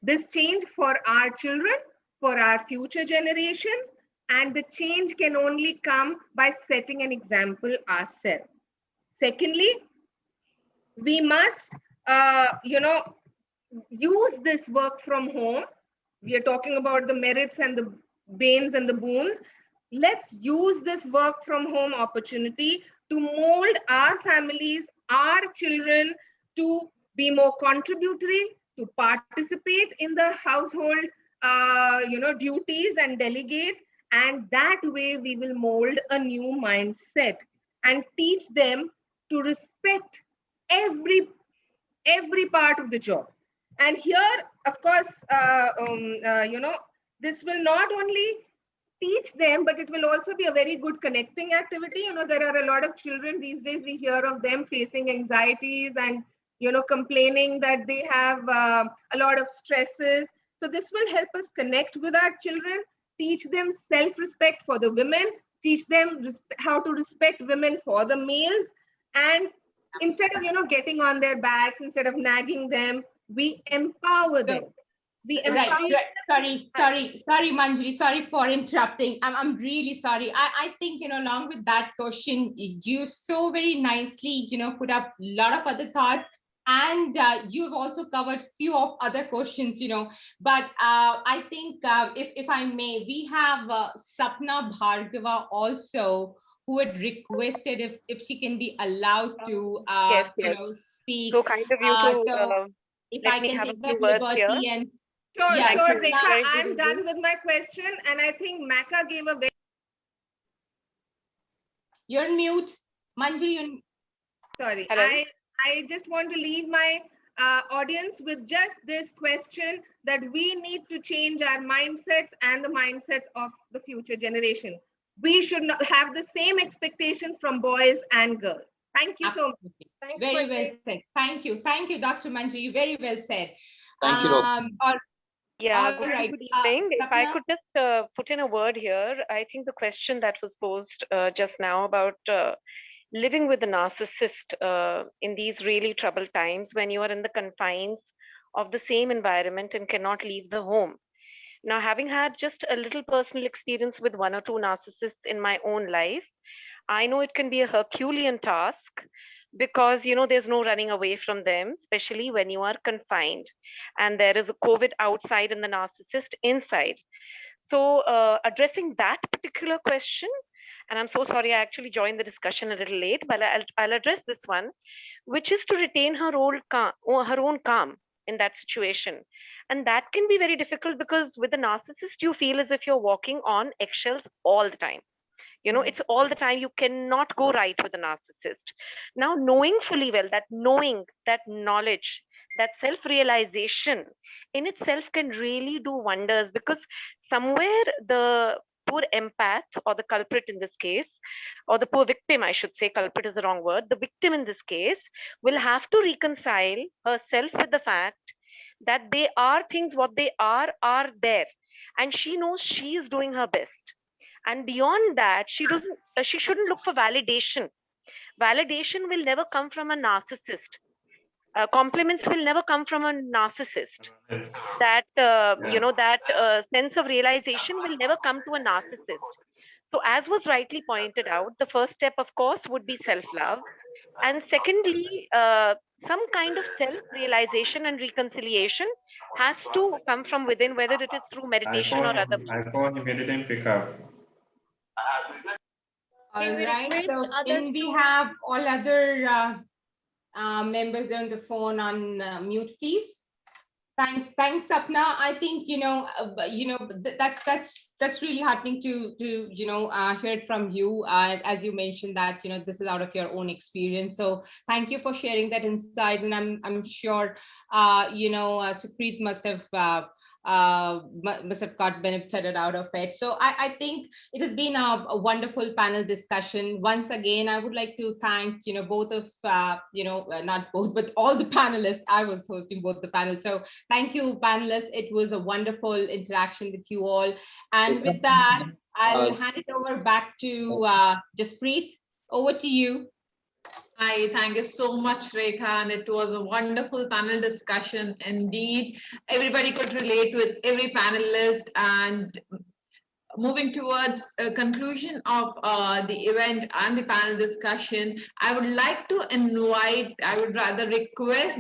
for our children, for our future generations, and the change can only come by setting an example ourselves. Secondly, we must, use this work from home. We are talking about the merits and the banes and the boons. Let's use this work from home opportunity to mold our families, our children, to be more contributory, to participate in the household, duties and delegate. And that way we will mold a new mindset and teach them to respect every part of the job. And here, of course, this will not only teach them, but it will also be a very good connecting activity. There are a lot of children these days, we hear of them facing anxieties and, complaining that they have a lot of stresses. So this will help us connect with our children, teach them self-respect for the women, teach them how to respect women for the males. And instead of, getting on their backs, instead of nagging them, we empower them. Sorry, Manjari, sorry for interrupting. I'm really sorry. I think, along with that question, you so very nicely, put up a lot of other thought, and you've also covered few of other questions, but I think if I may, we have Sapna Bhargava also, who had requested if she can be allowed to yes. speak. So kind of you to so if let I me can have take a that few words liberty here. and Sure, yeah, Rekha, I'm done with my question, and I think Maka gave a very... You're on mute, Manjari. Sorry, hello. I just want to leave my audience with just this question, that we need to change our mindsets and the mindsets of the future generation. We should not have the same expectations from boys and girls. Thank you so much. Thanks, very well said. Thank you, Dr. Manjari. Very well said. Thank you. Yeah, good evening. If I could just put in a word here, I think the question that was posed just now about living with a narcissist in these really troubled times when you are in the confines of the same environment and cannot leave the home. Now, having had just a little personal experience with one or two narcissists in my own life, I know it can be a Herculean task, because there's no running away from them, especially when you are confined and there is a COVID outside and the narcissist inside. So addressing that particular question, and I'm so sorry, I actually joined the discussion a little late, but I'll address this one, which is to retain her own calm in that situation. And that can be very difficult, because with a narcissist, you feel as if you're walking on eggshells all the time. It's all the time. You cannot go right with a narcissist. Now, knowing fully well that knowledge, that self-realization in itself can really do wonders, because somewhere the poor empath, or the culprit in this case, or the poor victim, I should say, culprit is the wrong word, the victim in this case will have to reconcile herself with the fact that they are things, what they are there. And she knows she is doing her best. And beyond that, she shouldn't look for validation. Validation will never come from a narcissist. Compliments will never come from a narcissist. That sense of realization will never come to a narcissist. So as was rightly pointed out, the first step, of course, would be self-love. And secondly, some kind of self-realization and reconciliation has to come from within, whether it is through meditation or other means. I thought he didn't pick up. All right, so can we have all other members on the phone on mute, please? Thanks, Sapna. I think that's really heartening to hear it from you. As you mentioned that this is out of your own experience. So thank you for sharing that insight. And I'm sure Supreet must have got benefited out of it. So I think it has been a wonderful panel discussion. Once again, I would like to thank both of not both, but all the panelists. I was hosting both the panels. So thank you, panelists. It was a wonderful interaction with you all. And with that, I'll hand it over back to Jaspreet. Over to you. Hi, thank you so much, Rekha. And it was a wonderful panel discussion indeed. Everybody could relate with every panelist, and moving towards a conclusion of the event and the panel discussion, I would like to invite, I would rather request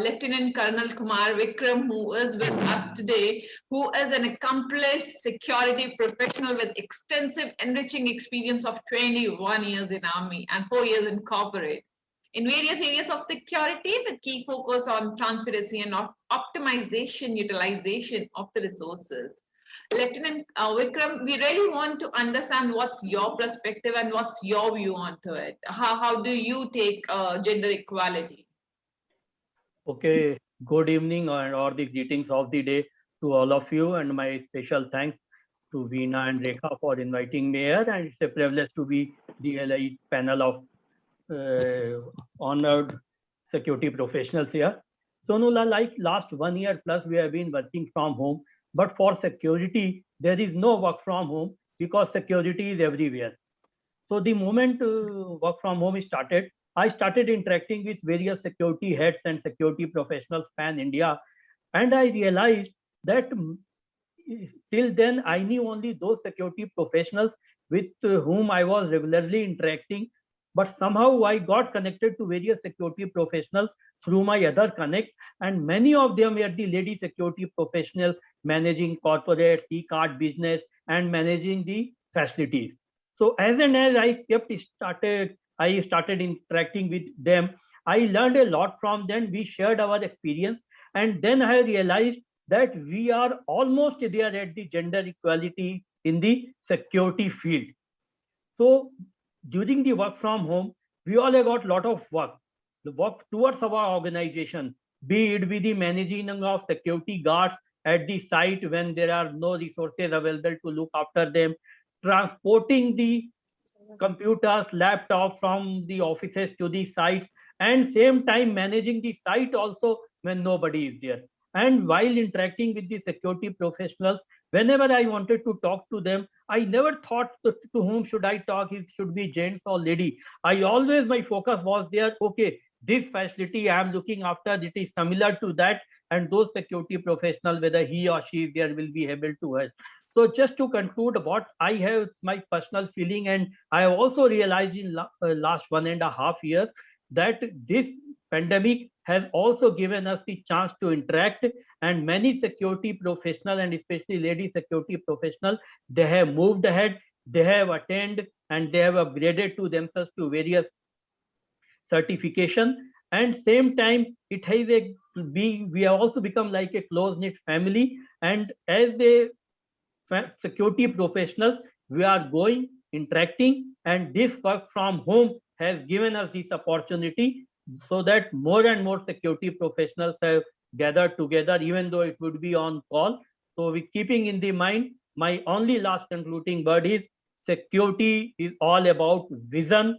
Lieutenant Colonel Kumar Vikram, who is with us today, who is an accomplished security professional with extensive enriching experience of 21 years in Army and 4 years in corporate in various areas of security with key focus on transparency and optimization utilization of the resources. Lieutenant Vikram, we really want to understand what's your perspective and what's your view onto it. How do you take gender equality? Okay, good evening and all the greetings of the day to all of you, and my special thanks to Veena and Rekha for inviting me here, and it's a privilege to be the elite panel of honored security professionals here. So Nula, like last 1 year plus we have been working from home, but for security there is no work from home because security is everywhere. So the moment work from home started, I started interacting with various security heads and security professionals pan India, and I realized that till then I knew only those security professionals with whom I was regularly interacting, but somehow I got connected to various security professionals through my other connect, and many of them were the lady security professionals managing corporates, e-card business, and managing the facilities. So as and as I started interacting with them. I learned a lot from them. We shared our experience, and then I realized that we are almost there at the gender equality in the security field. So during the work from home, we all have got a lot of work. The work towards our organization, be it with the managing of security guards at the site when there are no resources available to look after them, transporting the computers, laptops from the offices to the sites, and same time managing the site also when nobody is there. And while interacting with the security professionals, whenever I wanted to talk to them, I never thought to whom should I talk, it should be gents or lady. I always, my focus was there, okay, this facility I am looking after, it is similar to that, and those security professionals, whether he or she is there, will be able to help. So just to conclude what I have, my personal feeling, and I have also realized in last 1.5 years that this pandemic has also given us the chance to interact, and many security professional and especially lady security professional, they have moved ahead, they have attained, and they have upgraded to themselves to various certification, and same time it has we have also become like a close-knit family, and as they security professionals, we are going, interacting, and this work from home has given us this opportunity so that more and more security professionals have gathered together, even though it would be on call. So we keeping in the mind, my only last concluding word is security is all about vision,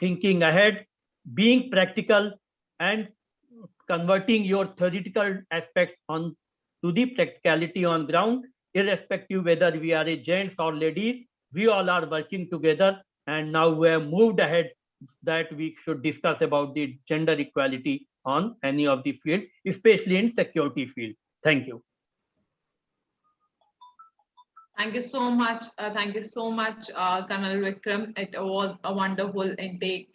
thinking ahead, being practical, and converting your theoretical aspects on to the practicality on ground. Irrespective whether we are a gents or ladies, we all are working together, and now we have moved ahead that we should discuss about the gender equality on any of the field, especially in security field. Thank you. Thank you so much. Thank you so much, Colonel Vikram. It was a wonderful intake.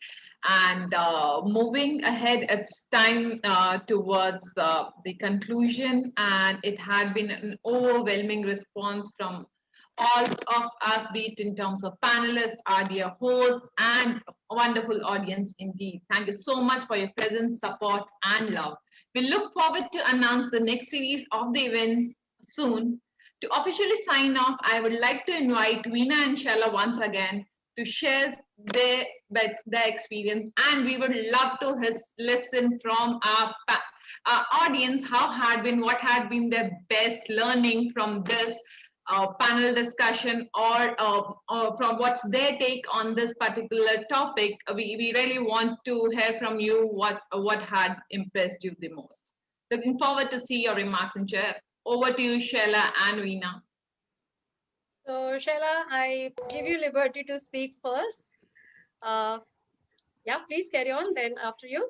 And moving ahead, it's time towards the conclusion, and it had been an overwhelming response from all of us, be it in terms of panelists, our dear host, and a wonderful audience indeed. Thank you so much for your presence, support, and love. We look forward to announce the next series of the events soon. To officially sign off, I would like to invite Veena and Shella once again to share their experience, and we would love to listen from our audience what had been their best learning from this panel discussion, or from what's their take on this particular topic. We really want to hear from you what had impressed you the most. Looking forward to see your remarks and share. Over to you, Shella and Veena. So, Shella, I give you liberty to speak first. Yeah, please carry on then after you.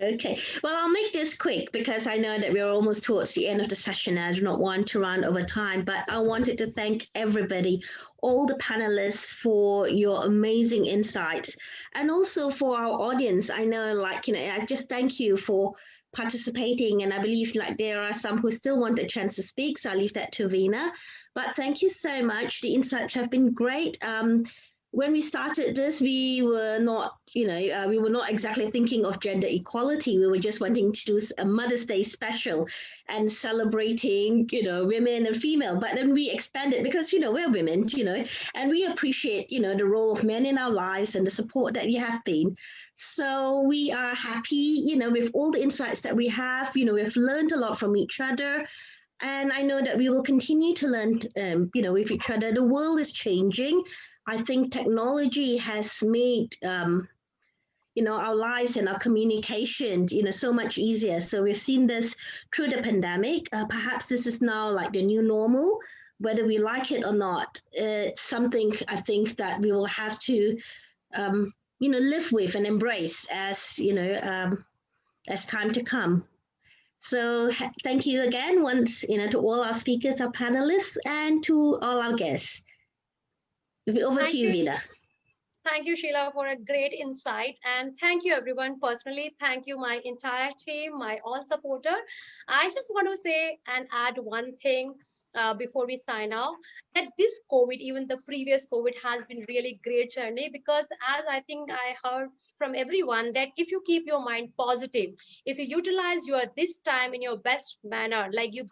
Okay, well, I'll make this quick because I know that we're almost towards the end of the session. I do not want to run over time, but I wanted to thank everybody, all the panelists, for your amazing insights, and also for our audience. I know, like, I just thank you for participating, and I believe like there are some who still want a chance to speak, so I'll leave that to Veena. But thank you so much. The insights have been great. When we started this, we were not, we were not exactly thinking of gender equality. We were just wanting to do a Mother's Day special and celebrating, women and female. But then we expanded because, we're women, and we appreciate, the role of men in our lives and the support that you have been. So we are happy, with all the insights that we have. We've learned a lot from each other. And I know that we will continue to learn, with each other. The world is changing. I think technology has made, our lives and our communication, so much easier. So we've seen this through the pandemic. Perhaps this is now like the new normal, whether we like it or not. It's something I think that we will have to, live with and embrace as time to come. So thank you again once, to all our speakers, our panelists, and to all our guests. Over to you, Veena. Thank you, Sheila, for a great insight. And thank you, everyone. Personally, thank you, my entire team, my all supporter. I just want to say and add one thing before we sign off, that this COVID, even the previous COVID, has been really great journey, because as I think I heard from everyone, that if you keep your mind positive, if you utilize this time in your best manner, like you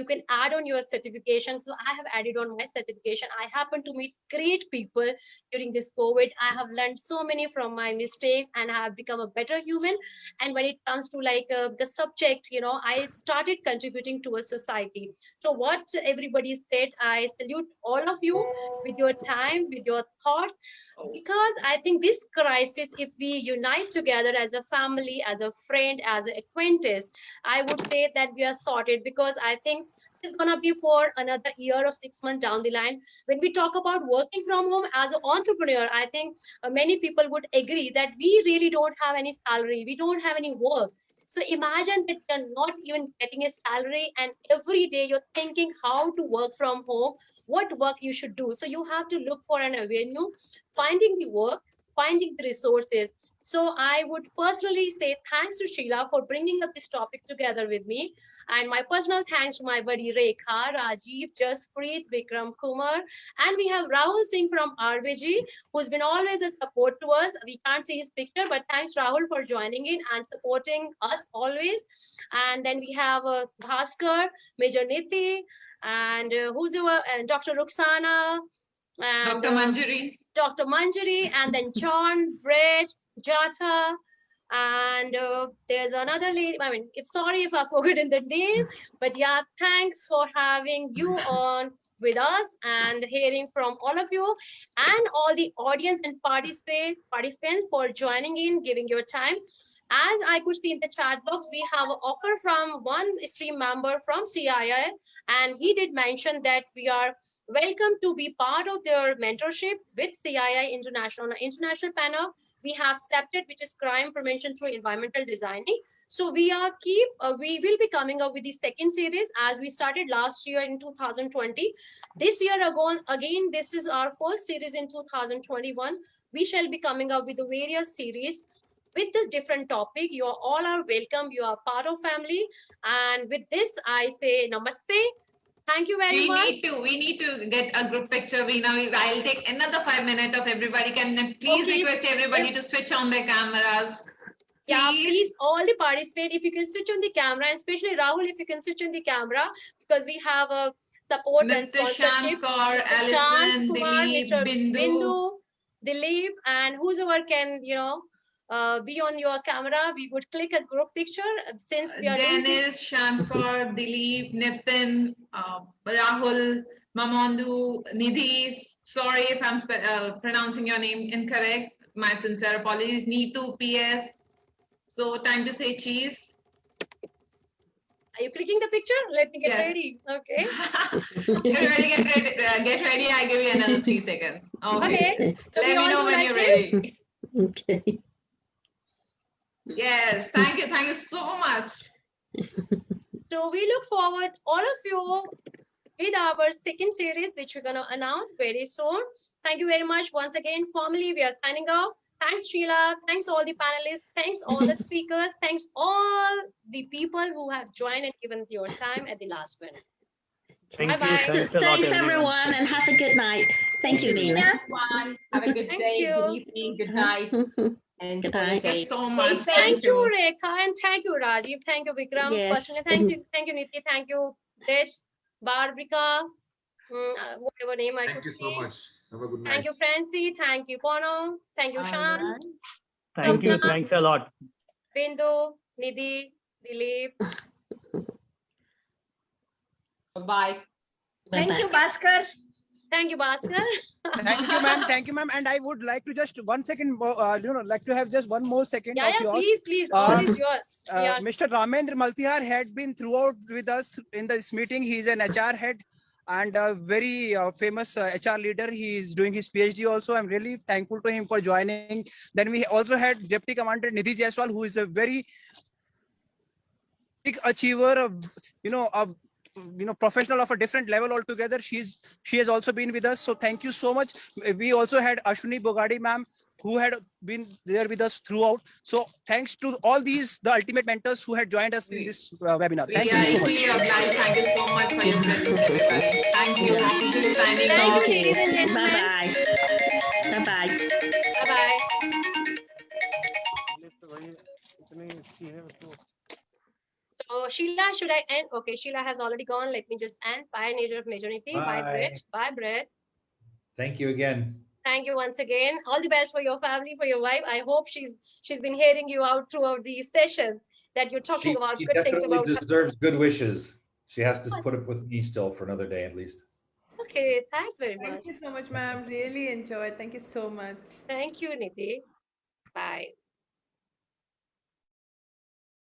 can add on your certification. So I have added on my certification. I happen to meet great people during this COVID. I have learned so many from my mistakes and have become a better human. And when it comes to the subject, I started contributing to a society. So what everybody said, I salute all of you with your time, with your thoughts, because I think this crisis, if we unite together as a family, as a friend, as an acquaintance, I would say that we are sorted, because I think it's going to be for another year or 6 months down the line. When we talk about working from home as an entrepreneur, I think many people would agree that we really don't have any salary. We don't have any work. So imagine that you're not even getting a salary, and every day you're thinking how to work from home, what work you should do. So you have to look for an avenue, finding the work, finding the resources. So I would personally say thanks to Sheila for bringing up this topic together with me. And my personal thanks to my buddy Rekha, Rajiv, Jaspreet, Vikram Kumar. And we have Rahul Singh from RVG, who's been always a support to us. We can't see his picture, but thanks Rahul for joining in and supporting us always. And then we have Bhaskar, Major Niti, and Dr. Ruxana, and Dr. Manjari, and then John, Brett, Jata, and there's another lady. Sorry if I've forgotten the name, but yeah, thanks for having you on with us and hearing from all of you, and all the audience and participants for joining in, giving your time. As I could see in the chat box, we have an offer from one stream member from CII, and he did mention that we are welcome to be part of their mentorship with CII International panel. We have CEPTED, which is Crime Prevention Through Environmental Designing. So we will be coming up with the second series, as we started last year in 2020. This year again, this is our first series in 2021. We shall be coming up with the various series with the different topic. You all are welcome. You are part of family. And with this, I say namaste. Thank you very much. We need to get a group picture. I'll take another 5 minutes of everybody. Can please request everybody to switch on their cameras? Please. Yeah, please all the participate. If you can switch on the camera, and especially Rahul, if you can switch on the camera, because we have a support and sponsorship. Shankar, Alison, Mr. Bindu, Dilip, and whoever can, be on your camera, we would click a group picture since we are Dennis, Shankar, Dilip, Nitin, Rahul, Mamondu, Nidhi. Sorry if I'm pronouncing your name incorrect. My sincere apologies. Neetu, PS. So time to say cheese. Are you clicking the picture? Let me get ready. Okay. Get ready. I'll give you another 3 seconds. Okay. So let me know when you're ready. Okay. Yes, thank you so much. So we look forward, all of you, with our second series, which we're going to announce very soon. Thank you very much. Once again, formally, we are signing off. Thanks, Sheila. Thanks, all the panelists. Thanks, all the speakers. Thanks, all the people who have joined and given your time at the last minute. Bye-bye. Thanks, everyone, and have a good night. Thank you, Veena. Bye. Have a good day, good evening, good night. And good night. Thank you so much. Thank you, Rekha, and thank you, Rajiv. Thank you, Vikram. Yes. Personally, thank you, Niti. Thank you, Tej, Barbrika, whatever name I could see. Thank you so much. Have a good night. Thank you, Francie. Thank you, Pono. Thank you, Shan. Thank you. Thanks a lot. Bindu, Nidhi, Dilip. Bye. Thank you, Bhaskar. Thank you, Bhaskar. Thank you, ma'am. Thank you, ma'am. And I would like to just 1 second, like to have just one more second. Yeah, of yours. please. All is yours. Mr. Ramendra Maltihar had been throughout with us in this meeting. He is an HR head and a very famous HR leader. He is doing his PhD also. I'm really thankful to him for joining. Then we also had Deputy Commander Nidhi Jaiswal, who is a very big achiever, professional of a different level altogether. She has also been with us. So thank you so much. We also had Ashwini Bogadi ma'am, who had been there with us throughout. So thanks to all these, the ultimate mentors who had joined us in this webinar. Thank you so much. Thank you so much for your presence, everybody. Thank you. Happy to signing off. Thank you, ladies and gentlemen. Bye-bye. Bye-bye. Bye-bye. So Sheila, should I end? Okay, Sheila has already gone. Let me just end. Bye, Majority. Bye, Brett. Bye, Brett. Thank you again. Thank you once again. All the best for your family, for your wife. I hope she's been hearing you out throughout the session that you're talking about good things about her. She deserves good wishes. She has to put up with me still for another day at least. Okay, thanks very much. Thank you so much, ma'am. Really enjoyed. Thank you so much. Thank you, Nidhi. Bye.